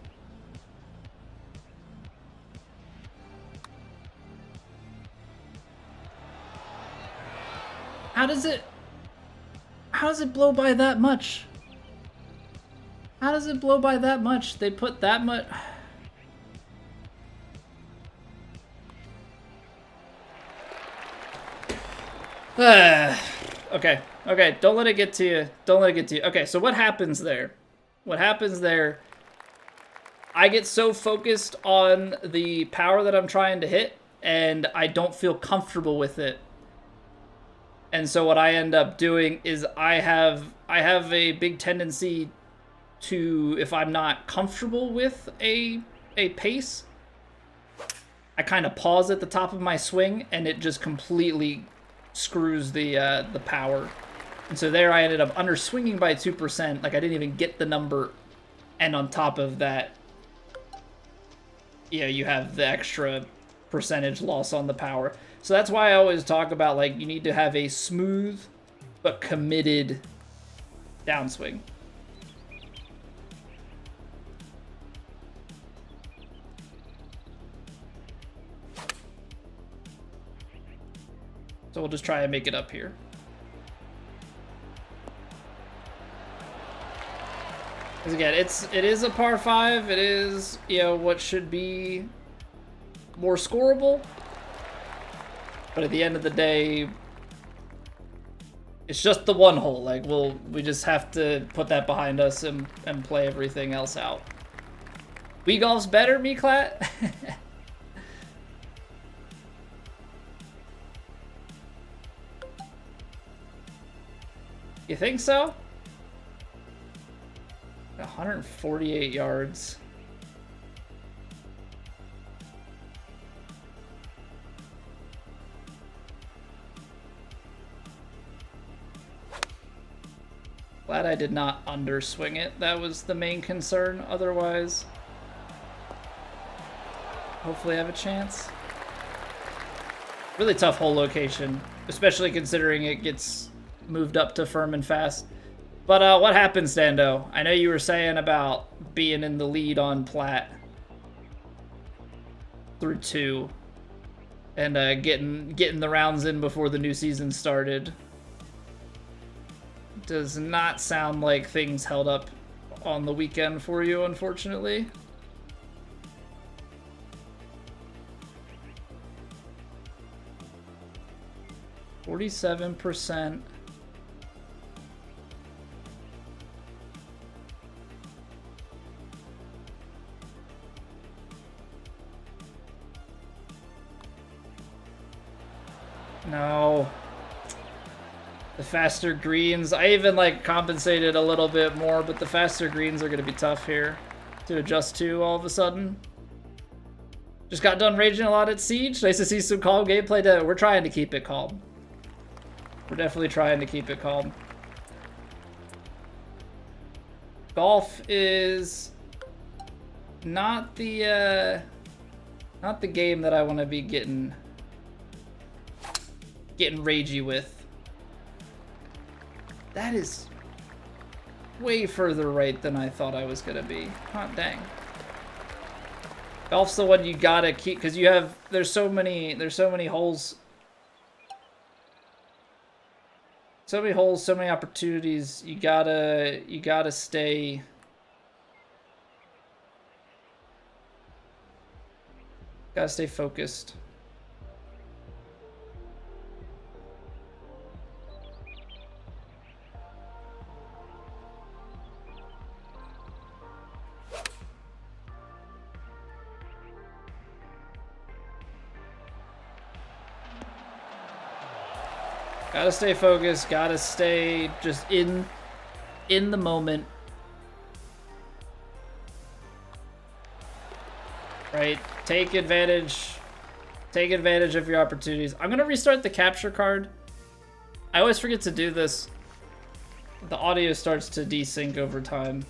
How does it blow by that much? How does it blow by that much? They put that much. Okay, don't let it get to you. Don't let it get to you. Okay, so what happens there? What happens there? I get so focused on the power that I'm trying to hit, and I don't feel comfortable with it. And so what I end up doing is I have a big tendency to, if I'm not comfortable with a pace, I kind of pause at the top of my swing, and it just completely screws the power. And so there I ended up under swinging by 2%. Like, I didn't even get the number, and on top of that, yeah, you have the extra percentage loss on the power. So that's why I always talk about, like, you need to have a smooth but committed downswing. So we'll just try and make it up here. Because again, it is a par 5. It is, you know, what should be more scoreable. But at the end of the day, it's just the one hole. Like, we just have to put that behind us and play everything else out. Wii Golf's better, Meeclat? You think so? 148 yards. Glad I did not underswing it. That was the main concern. Otherwise, hopefully I have a chance. Really tough hole location, especially considering it gets moved up to firm and fast. But what happened, Stando? I know you were saying about being in the lead on Plat through 2 and getting the rounds in before the new season started. Does not sound like things held up on the weekend for you, unfortunately. %47%. No. The faster greens. I even like compensated a little bit more, but the faster greens are going to be tough here to adjust to all of a sudden. Just got done raging a lot at Siege. Nice to see some calm gameplay. We're trying to keep it calm. We're definitely trying to keep it calm. Golf is not the game that I want to be getting ragey with. That is way further right than I thought I was gonna be. Hot dang. Golf's the one you gotta keep because you have there's so many holes. So many holes, so many opportunities. You gotta stay focused. Gotta stay focused, gotta stay just in the moment. Right? Take advantage of your opportunities. I'm gonna restart the capture card. I always forget to do this. The audio starts to desync over time.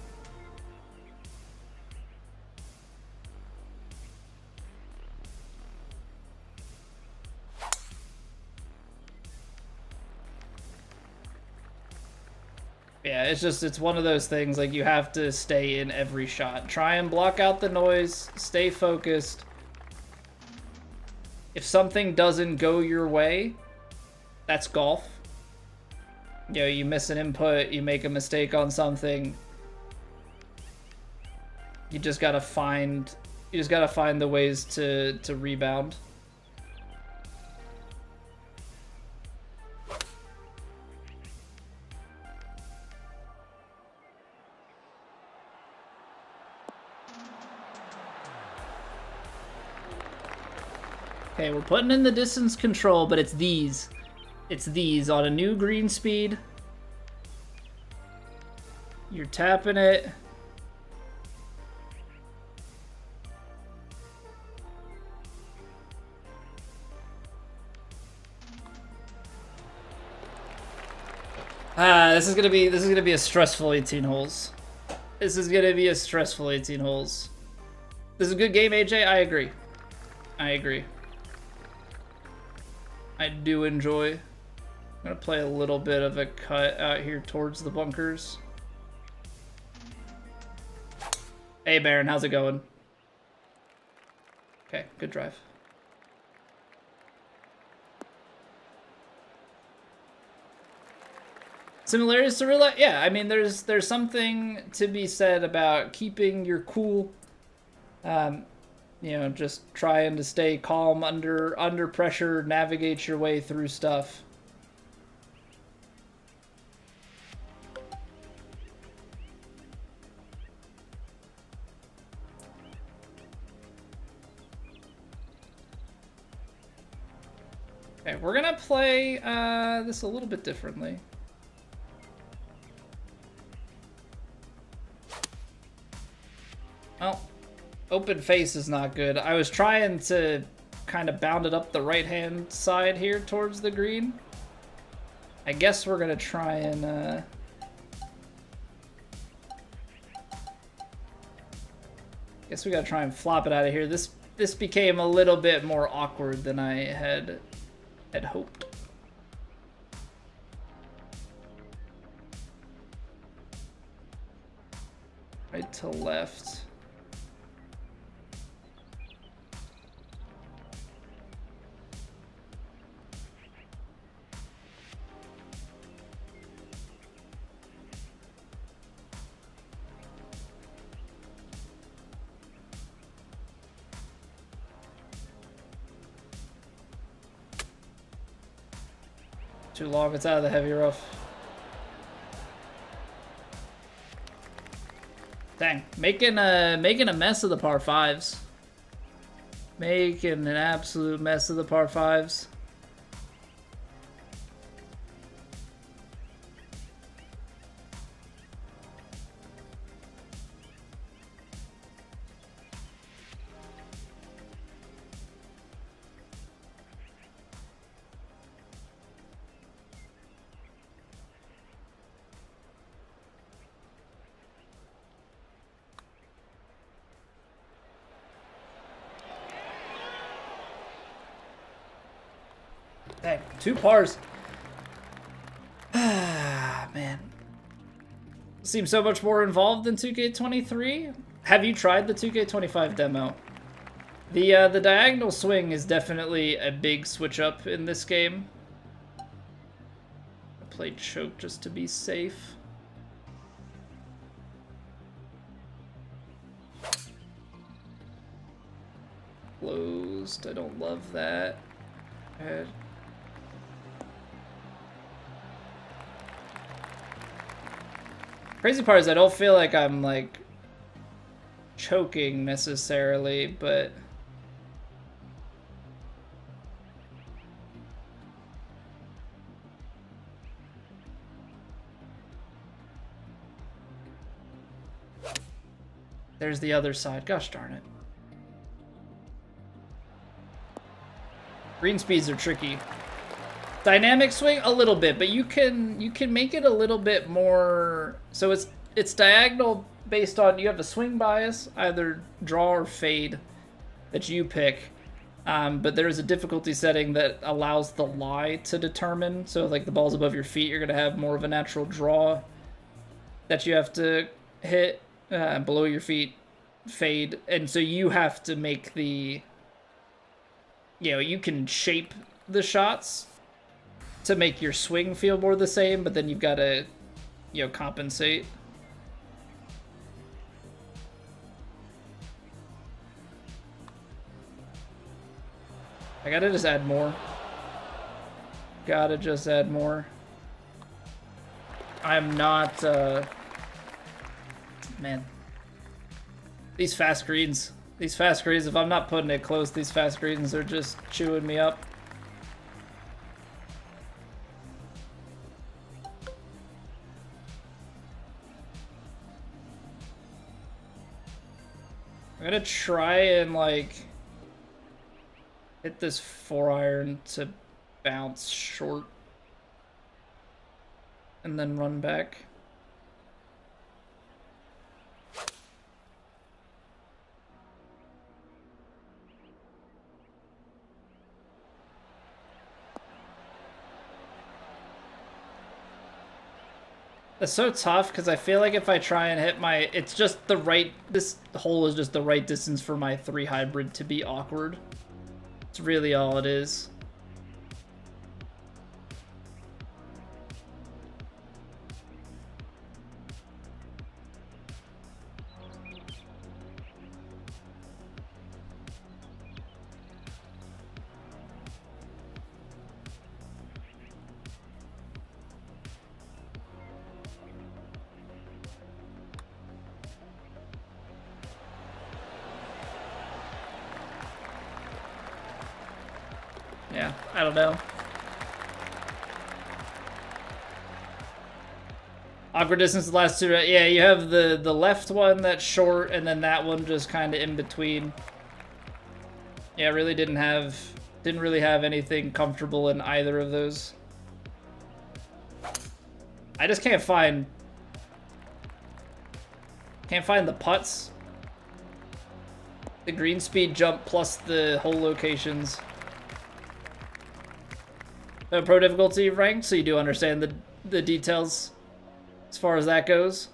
Yeah, it's one of those things, like, you have to stay in every shot. Try and block out the noise, stay focused. If something doesn't go your way, that's golf. You know, you miss an input, you make a mistake on something. You just gotta find the ways to rebound. Okay, we're putting in the distance control, but it's these. It's these on a new green speed. You're tapping it. This is gonna be a stressful 18 holes. This is gonna be a stressful 18 holes. This is a good game, AJ. I agree. I agree. I do enjoy. I'm gonna play a little bit of a cut out here towards the bunkers. Hey Baron, how's it going? Okay, good drive. Similarities to real life? Yeah, I mean, there's something to be said about keeping your cool. You know, just trying to stay calm under pressure, navigate your way through stuff. Okay, we're gonna play this a little bit differently. Well, open face is not good. I was trying to kind of bound it up the right-hand side here towards the green. I guess we're gonna try and guess we gotta try and flop it out of here. This became a little bit more awkward than I had hoped. Right to left. Too long, it's out of the heavy rough. Dang, making a mess of the par fives. Making an absolute mess of the par fives. Dang, 2 pars. Ah, man. Seems so much more involved than 2K23. Have you tried the 2K25 demo? The diagonal swing is definitely a big switch up in this game. I played choke just to be safe. Closed. I don't love that. Head. Crazy part is I don't feel like I'm like choking necessarily, but there's the other side. Gosh darn it. Green speeds are tricky. Dynamic swing a little bit, but you can make it a little bit more. So it's diagonal based on you have a swing bias, either draw or fade that you pick. But there's a difficulty setting that allows the lie to determine. So like the ball's above your feet, you're gonna have more of a natural draw that you have to hit. Below your feet, fade, and so you have to make the. You know, you can shape the shots to make your swing feel more the same, but then you've got to, you know, compensate. I gotta just add more. Gotta just add more. I'm not, man. These fast greens. These fast greens, if I'm not putting it close, these fast greens are just chewing me up. I'm gonna try and like hit this 4-iron to bounce short and then run back. It's so tough because I feel like if I try and hit my, it's just the right, this hole is just the right distance for my 3 hybrid to be awkward. It's really all it is. Yeah, I don't know. Awkward distance the last 2. Yeah, you have the left one that's short, and then that one just kind of in between. Yeah, really didn't really have anything comfortable in either of those. I just can't find the putts. The green speed jump plus the hole locations. Pro difficulty ranked, so you do understand the details as far as that goes.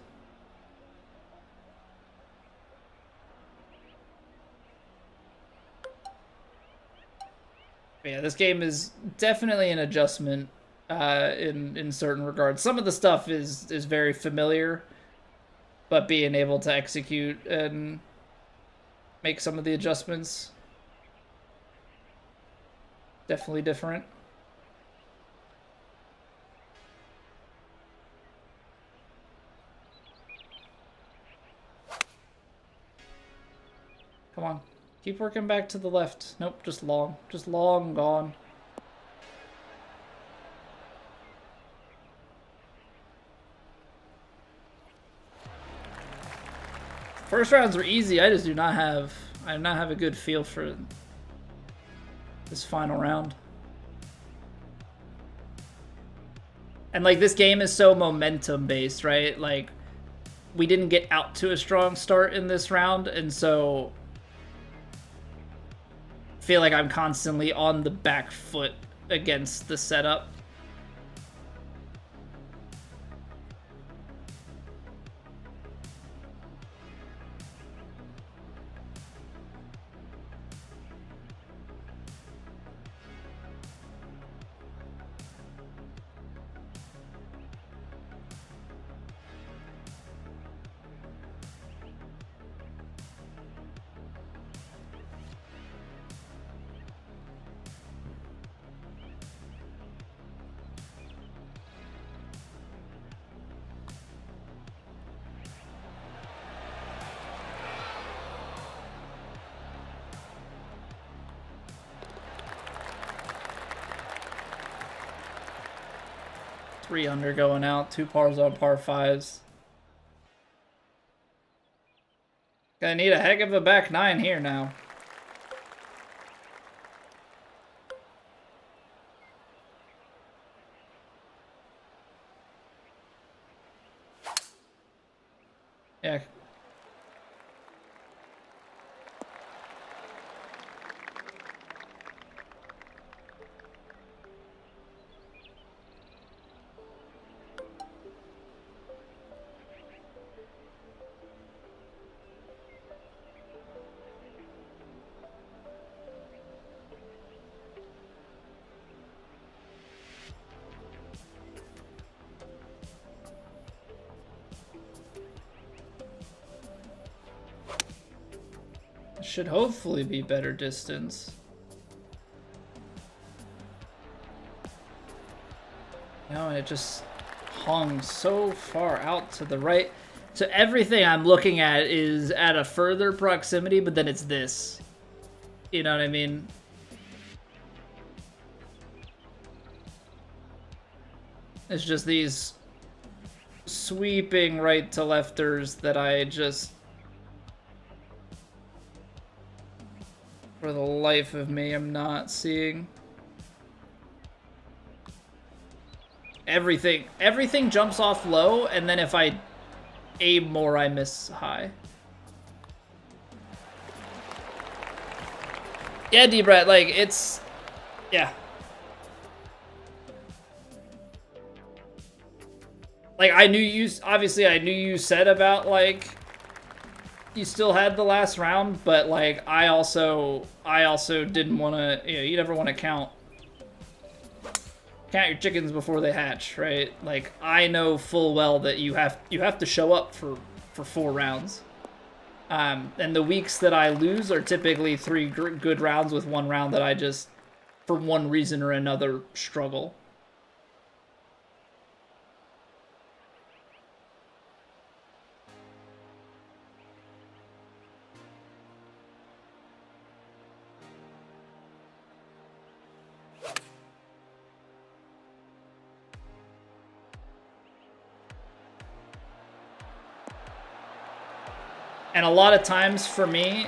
Yeah, this game is definitely an adjustment in certain regards. Some of the stuff is very familiar, but being able to execute and make some of the adjustments definitely different. Come on. Keep working back to the left. Nope, just long. Just long gone. First rounds were easy. I do not have a good feel for this final round. And like this game is so momentum based, right? Like we didn't get out to a strong start in this round, and so I feel like I'm constantly on the back foot against the setup. Three under going out, 2 pars on par 5s. Gonna need a heck of a back 9 here now. Yeah. Should hopefully be better distance. No, and it just hung so far out to the right. So everything I'm looking at is at a further proximity, but then it's this. You know what I mean? It's just these sweeping right to lefters that I just, for the life of me, I'm not seeing. Everything jumps off low, and then if I aim more, I miss high. Yeah, D-Brett, like, it's, yeah. Like, I knew you said about, like, you still had the last round, but, like, I also didn't want to, you know, you never want to count your chickens before they hatch, right? Like, I know full well that you have to show up for 4 rounds. And the weeks that I lose are typically 3 good rounds with 1 round that I just, for one reason or another, struggle. And a lot of times for me,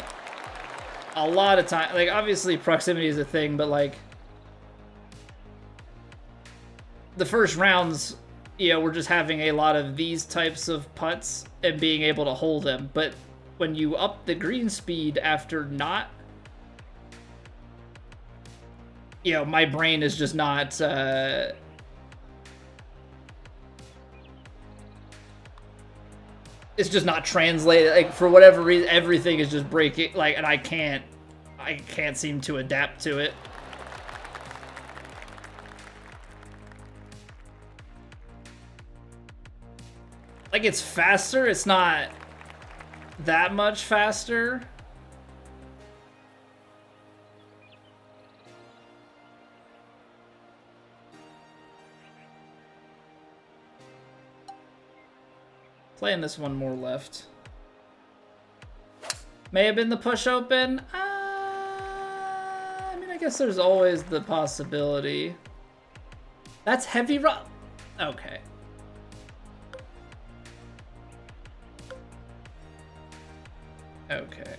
like, obviously proximity is a thing, but, like, the first rounds, you know, we're just having a lot of these types of putts and being able to hold them. But when you up the green speed after not, you know, my brain is just not, it's just not translated. Like, for whatever reason, everything is just breaking. Like, and I can't seem to adapt to it. Like, it's faster. It's not that much faster. Playing this one more left. May have been the push open. I mean, I guess there's always the possibility. That's heavy rough. Okay. Okay.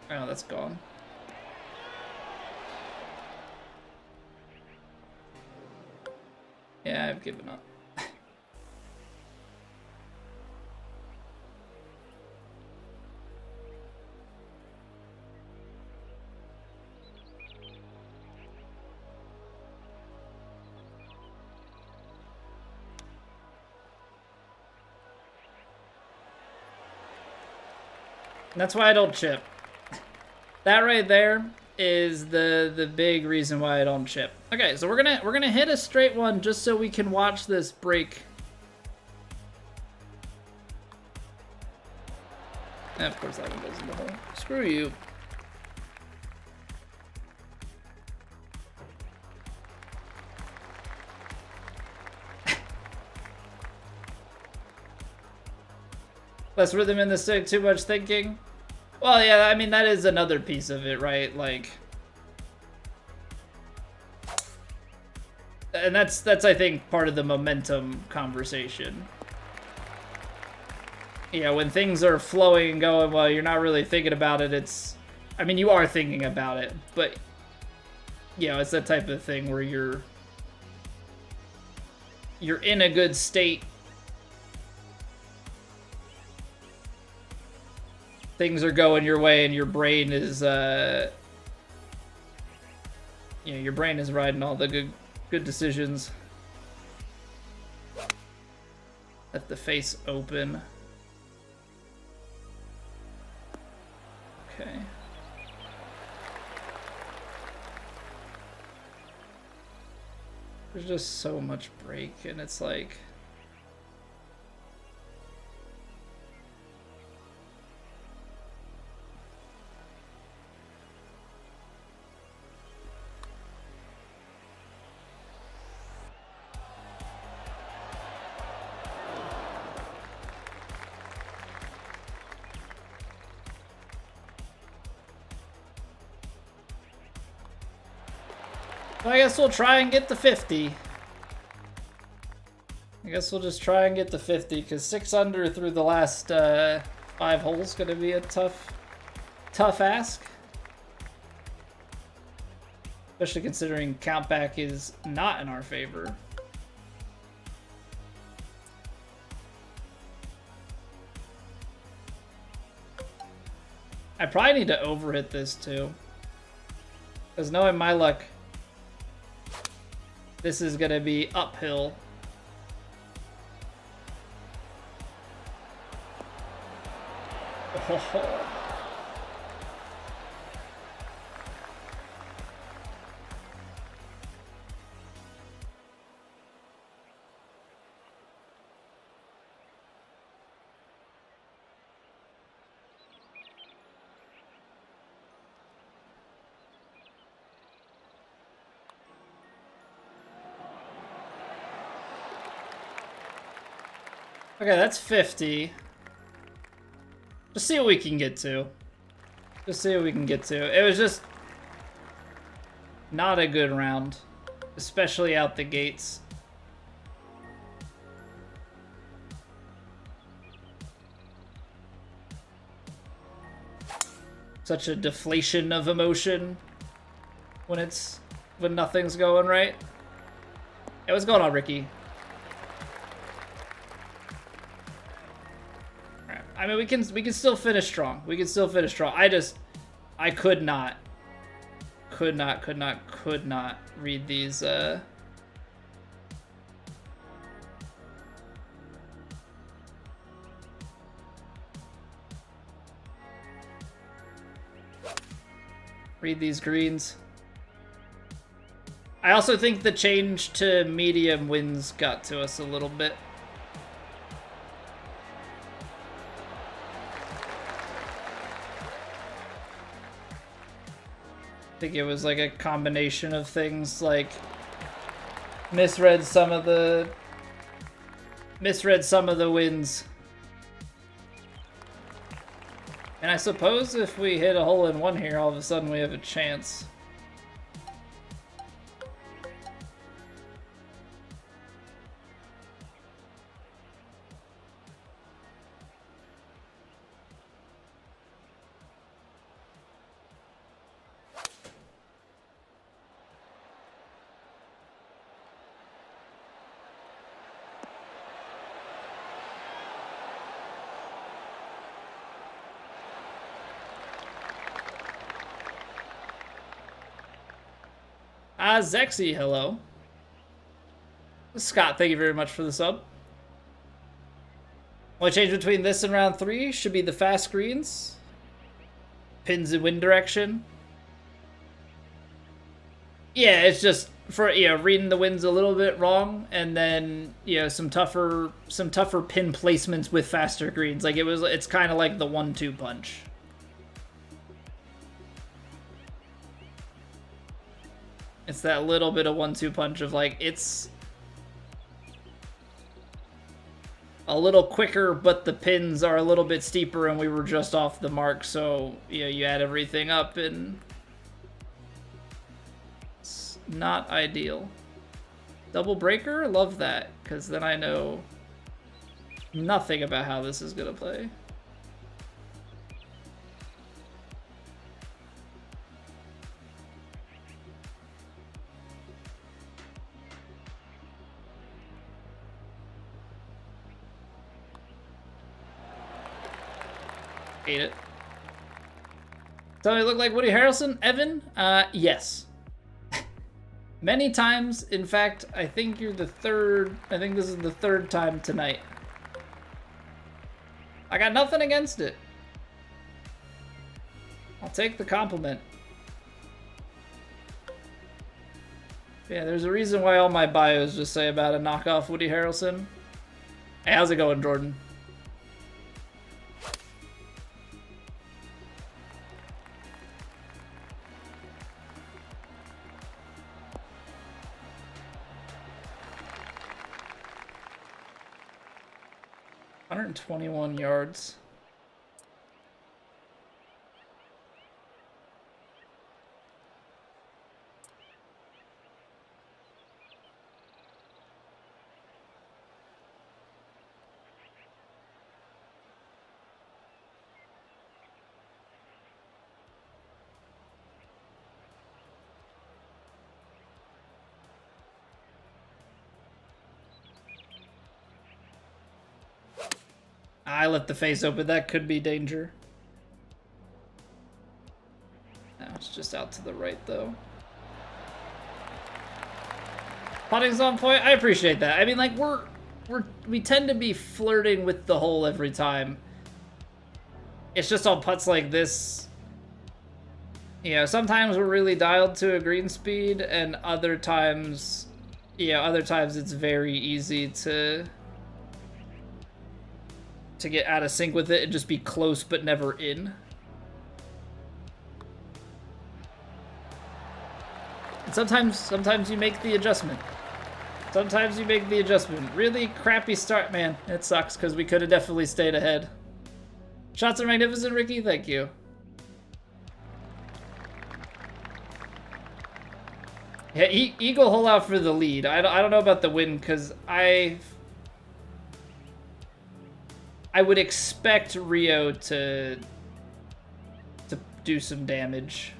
Oh, that's gone. Yeah, I've given up. That's why I don't chip. That right there is the big reason why I don't chip. Okay, so we're gonna hit a straight one just so we can watch this break. And of course that one goes in the hole. Screw you. Less rhythm in the stick, too much thinking. Well, yeah, I mean, that is another piece of it, right? Like, and that's I think, part of the momentum conversation. Yeah, when things are flowing and going, well, you're not really thinking about it. It's, I mean, you are thinking about it, but, you know, it's that type of thing where you're in a good state. Things are going your way and your brain is, you know, your brain is riding all the good decisions. Left the face open. Okay. There's just so much break, and it's like... I guess we'll try and get the 50. I guess we'll just try and get the 50, because 6 under through the last 5 holes is going to be a tough ask. Especially considering countback is not in our favor. I probably need to overhit this too. Because knowing my luck, this is going to be uphill. Oh. Okay, that's 50. Just see what we can get to. Just see what we can get to. It was just not a good round, especially out the gates. Such a deflation of emotion when nothing's going right. Hey, what's going on, Ricky? I mean, we can still finish strong. We can still finish strong. I could not read these Read these greens. I also think the change to medium winds got to us a little bit. I think it was like a combination of things, like misread some of the winds. And I suppose if we hit a hole in one here, all of a sudden we have a chance. Zexy, hello. Scott, thank you very much for the sub. Only change between this and round 3 should be the fast greens. Pins in wind direction. Yeah, it's just for, you know, reading the winds a little bit wrong, and then, you know, some tougher pin placements with faster greens. Like it's kind of like the 1-2 punch. It's that little bit of 1-2 punch of like, it's a little quicker, but the pins are a little bit steeper and we were just off the mark. So, you know, you add everything up and it's not ideal. Double breaker, love that, because then I know nothing about how this is gonna play. Hate it. Tell me, look like Woody Harrelson? Evan? Yes. Many times. In fact, I think you're the third. I think this is the third time tonight. I got nothing against it. I'll take the compliment. Yeah, there's a reason why all my bios just say about a knockoff Woody Harrelson. Hey, how's it going, Jordan? .121 yards. I left the face open. That could be danger. No, it's just out to the right, though. Putting's on point. I appreciate that. I mean, like, we tend to be flirting with the hole every time. It's just on putts like this. You know, sometimes we're really dialed to a green speed, and other times, other times it's very easy to get out of sync with it and just be close but never in. And sometimes you make the adjustment. Sometimes you make the adjustment. Really crappy start, man. It sucks because we could have definitely stayed ahead. Shots are magnificent, Ricky. Thank you. Yeah, Eagle hole out for the lead. I don't know about the win because I would expect Rio to do some damage.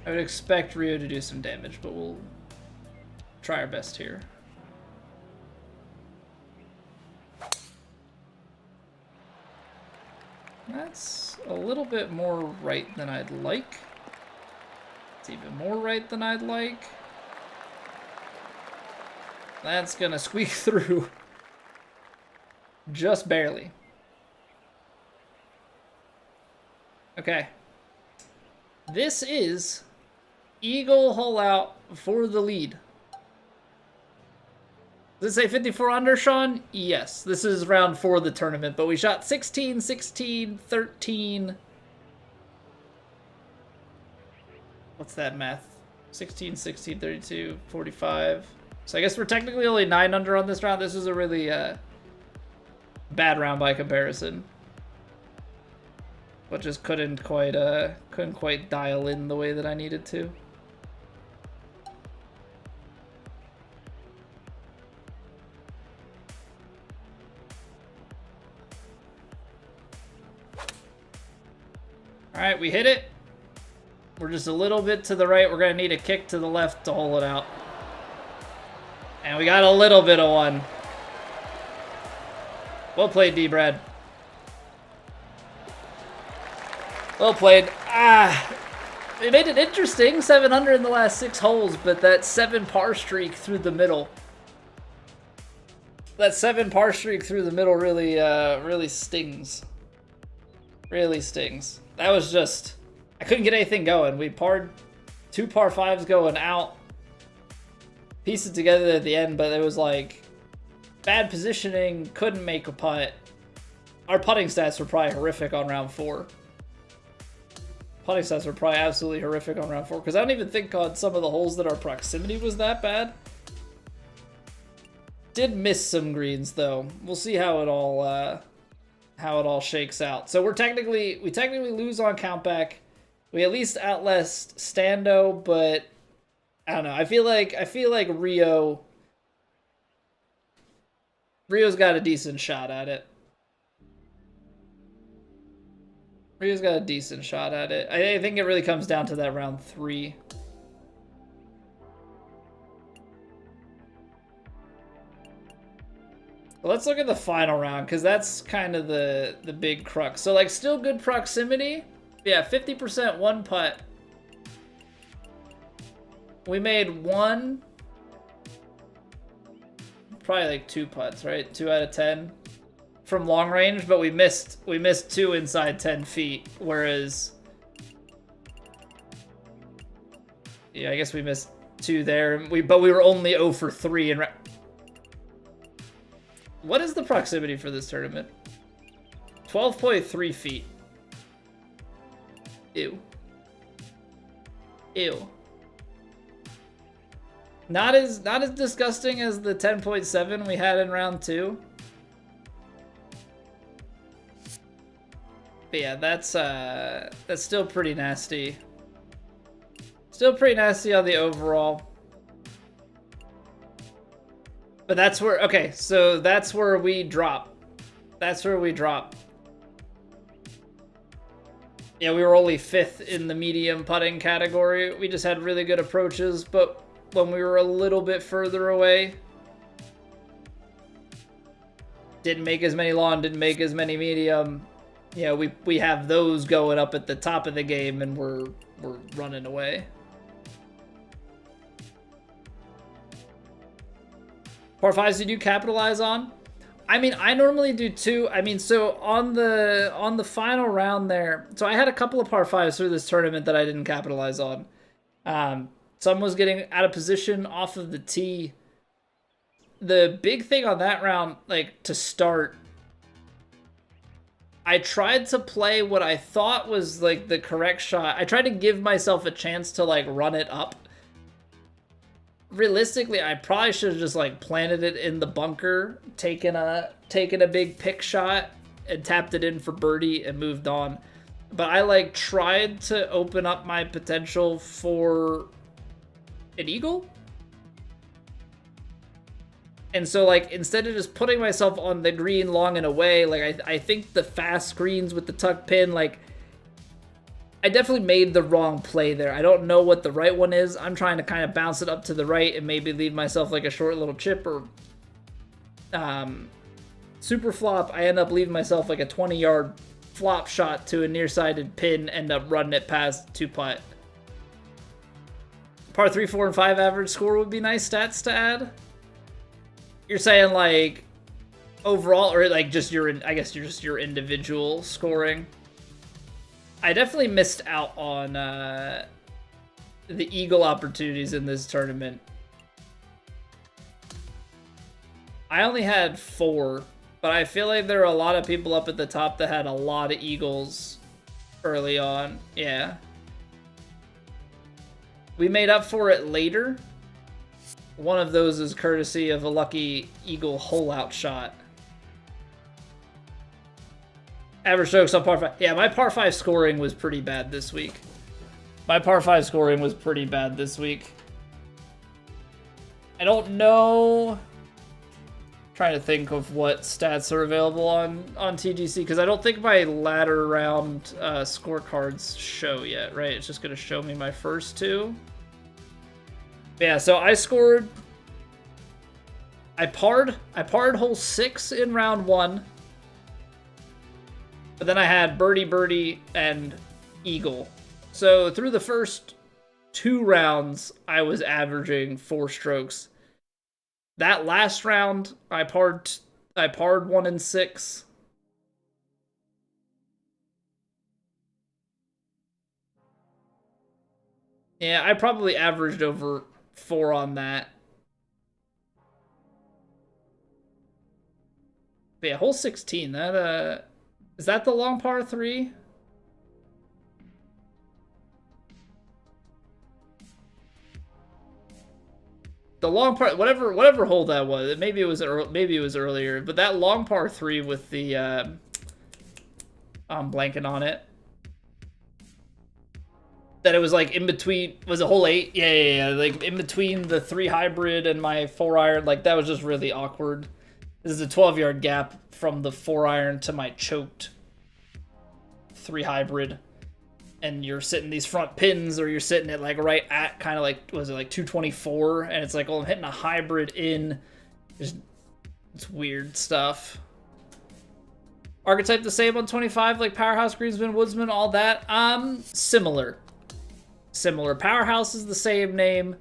I would expect Rio to do some damage, but we'll try our best here. That's a little bit more right than I'd like. It's even more right than I'd like. That's gonna squeak through. Just barely. Okay. This is eagle hole out for the lead. Does it say 54 under, Sean? Yes. This is round 4 of the tournament, but we shot 16, 16, 13. What's that math? 16, 16, 32, 45. So I guess we're technically only 9 under on this round. This was a really bad round by comparison. But just couldn't quite dial in the way that I needed to. All right, we hit it. We're just a little bit to the right. We're gonna need a kick to the left to hole it out. And we got a little bit of one. Well played, D-Brad. Well played. It made it interesting. 700 in the last 6 holes, but that 7 par streak through the middle. That 7 par streak through the middle really stings. Really stings. That was just, I couldn't get anything going. We parred 2 par 5s going out. Pieced it together at the end, but it was like bad positioning, couldn't make a putt. Our putting stats were probably horrific on round 4. Putting stats were probably absolutely horrific on round 4, because I don't even think on some of the holes that our proximity was that bad. Did miss some greens though. We'll see how it all shakes out. So we technically lose on countback. We at least outlast Stando, but I don't know. I feel like Rio's got a decent shot at it. Rio's got a decent shot at it. I think it really comes down to that round 3. Let's look at the final round, because that's kind of the big crux. So, like, still good proximity. Yeah, 50% one putt. We made 1, probably like 2 putts, right? 2 out of 10 from long range, but we missed 2 inside 10 feet. Whereas, yeah, I guess we missed 2 there. But we were only 0 for 3 and. What is the proximity for this tournament? 12.3 feet. Ew. Ew. Not as disgusting as the 10.7 we had in round 2. But yeah, that's still pretty nasty. Still pretty nasty on the overall. But that's where, okay, so that's where we drop. That's where we drop. Yeah, we were only 5th in the medium putting category. We just had really good approaches, but when we were a little bit further away, didn't make as many long, didn't make as many medium. Yeah, we have those going up at the top of the game, and we're running away. Par 5s did you capitalize on? I mean, I normally do 2. I mean, so on the final round there, so I had a couple of par 5s through this tournament that I didn't capitalize on. Some was getting out of position off of the tee. The big thing on that round, like, to start, I tried to play what I thought was, like, the correct shot. I tried to give myself a chance to, like, run it up. Realistically, I probably should have just, like, planted it in the bunker, taken a big pick shot, and tapped it in for birdie and moved on. But I, like, tried to open up my potential for an eagle. And so, like, instead of just putting myself on the green long and away, like, I think the fast greens with the tuck pin, like, I definitely made the wrong play there. I don't know what the right one is. I'm trying to kind of bounce it up to the right and maybe leave myself like a short little chip or super flop. I end up leaving myself like a 20-yard flop shot to a nearsighted pin, end up running it past 2-putt. Par 3, 4, and 5 average score would be nice stats to add. You're saying like overall, or like just I guess just your individual scoring. I definitely missed out on the eagle opportunities in this tournament. I only had 4, but I feel like there are a lot of people up at the top that had a lot of eagles early on. Yeah. We made up for it later. One of those is courtesy of a lucky eagle hole-out shot. Average strokes on par 5. Yeah, my par 5 scoring was pretty bad this week. I don't know. Trying to think of what stats are available on TGC, because I don't think my ladder round scorecards show yet, right? It's just going to show me my first 2. Yeah, so I scored. I parred hole 6 in round 1. But then I had birdie, and eagle. So through the first 2 rounds, I was averaging 4 strokes. That last round, I parred 1 and 6. Yeah, I probably averaged over 4 on that. But yeah, hole 16, that is that the long par 3? The long par, whatever hole that was, maybe it was earlier, but that long par 3 with the I'm blanking on it. That it was like in between, was it hole 8? Yeah, like in between the 3 hybrid and my 4 iron, like that was just really awkward. This is a 12-yard gap from the 4 iron to my choked 3 hybrid. And you're sitting these front pins, or you're sitting at like right at kind of like, was it like 224? And it's like, oh, I'm hitting a hybrid in. Just, it's weird stuff. Archetype the same on 25, like Powerhouse, Greensman, Woodsman, all that. Similar. Powerhouse is the same name,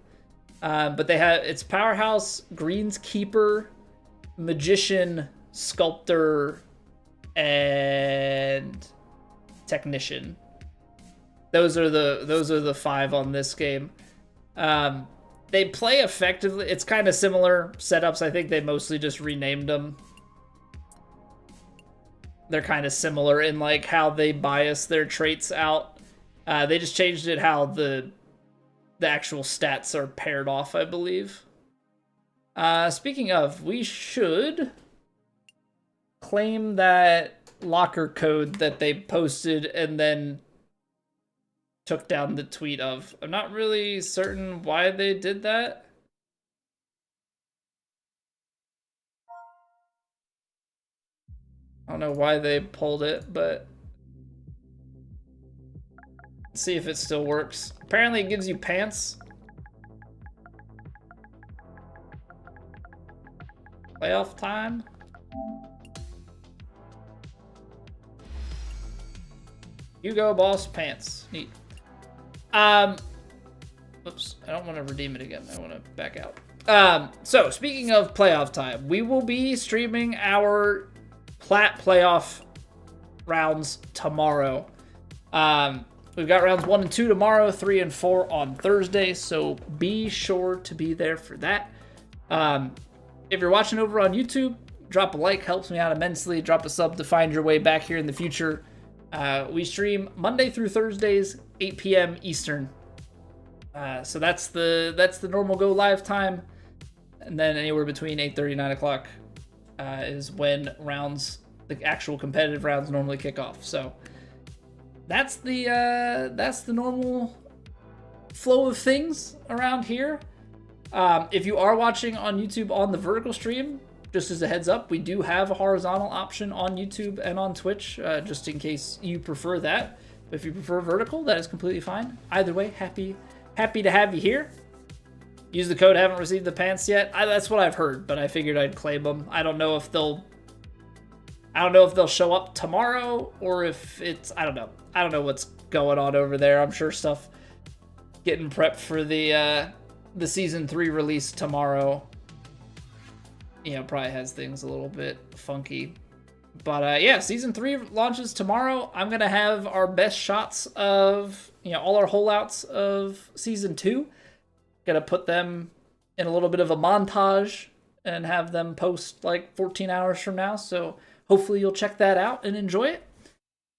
but it's Powerhouse, Greenskeeper, Magician, Sculptor, and Technician. Those are the 5 on this game. They play effectively. It's kind of similar setups. I think they mostly just renamed them. They're kind of similar in like how they bias their traits out. They just changed it how the actual stats are paired off, I believe. Speaking of, we should claim that locker code that they posted and then took down the tweet of. I'm not really certain why they did that. I don't know why they pulled it, but let's see if it still works. Apparently it gives you pants. Playoff time. You go, boss. Pants. Neat. Oops, I don't want to redeem it again. I want to back out. So speaking of playoff time, we will be streaming our Plat playoff rounds tomorrow. We've got rounds 1 and 2 tomorrow, 3 and 4 on Thursday, so be sure to be there for that. If you're watching over on YouTube, drop a like, helps me out immensely. Drop a sub to find your way back here in the future. We stream Monday through Thursdays, 8 p.m. Eastern. So that's the normal go live time, and then anywhere between 8:30 and 9 o'clock is when the actual competitive rounds normally kick off. So that's the normal flow of things around here. If you are watching on YouTube on the vertical stream, just as a heads up, we do have a horizontal option on YouTube and on Twitch, just in case you prefer that. But if you prefer vertical, that is completely fine. Either way, happy to have you here. Use the code, haven't received the pants yet. That's what I've heard, but I figured I'd claim them. I don't know if they'll show up tomorrow, or if it's, I don't know. I don't know what's going on over there. I'm sure stuff getting prepped for the season 3 release tomorrow. you know, probably has things a little bit funky. But yeah, season 3 launches tomorrow. I'm gonna have our best shots of, you know, all our holeouts of season 2. Gonna put them in a little bit of a montage and have them post like 14 hours from now. So hopefully you'll check that out and enjoy it.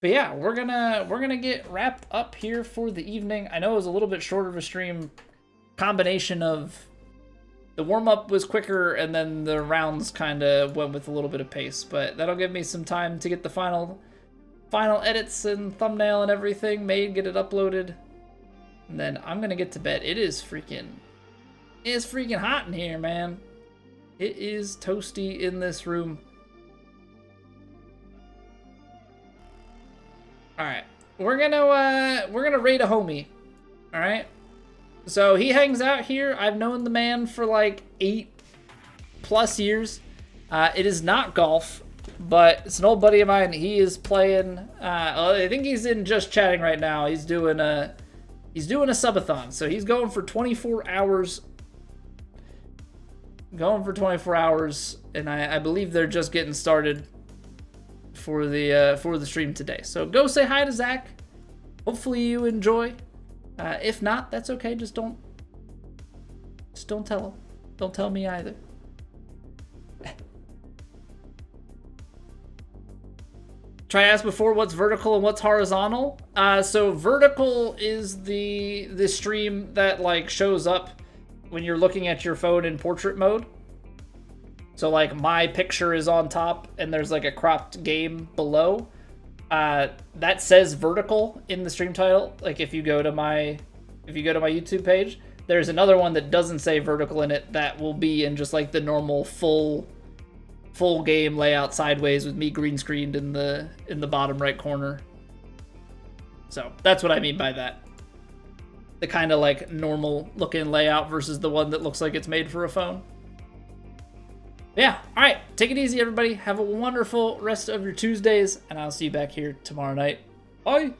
But yeah, we're gonna get wrapped up here for the evening. I know it was a little bit shorter of a stream, combination of the warm-up was quicker and then the rounds kind of went with a little bit of pace, but that'll give me some time to get the final edits and thumbnail and everything made, get it uploaded, and then I'm gonna get to bed. It is freaking hot in here, man. It is toasty in this room. All right, we're gonna raid a homie. All right, so he hangs out here. I've known the man for like 8+ years. It is not golf, but it's an old buddy of mine. He is playing. I think he's in just chatting right now. He's doing a subathon, so he's going for 24 hours. And I believe they're just getting started for the stream today. So go say hi to Zach. Hopefully you enjoy. If not, that's okay. Just don't tell him. Don't tell me either. Try ask before what's vertical and what's horizontal. So vertical is the stream that like shows up when you're looking at your phone in portrait mode. So like my picture is on top and there's like a cropped game below. That says vertical in the stream title. Like if you go to my YouTube page, there's another one that doesn't say vertical in it that will be in just like the normal full game layout sideways with me green screened in the bottom right corner. So that's what I mean by that. The kind of like normal looking layout versus the one that looks like it's made for a phone. Yeah, all right, take it easy, everybody. Have a wonderful rest of your Tuesdays, and I'll see you back here tomorrow night. Bye.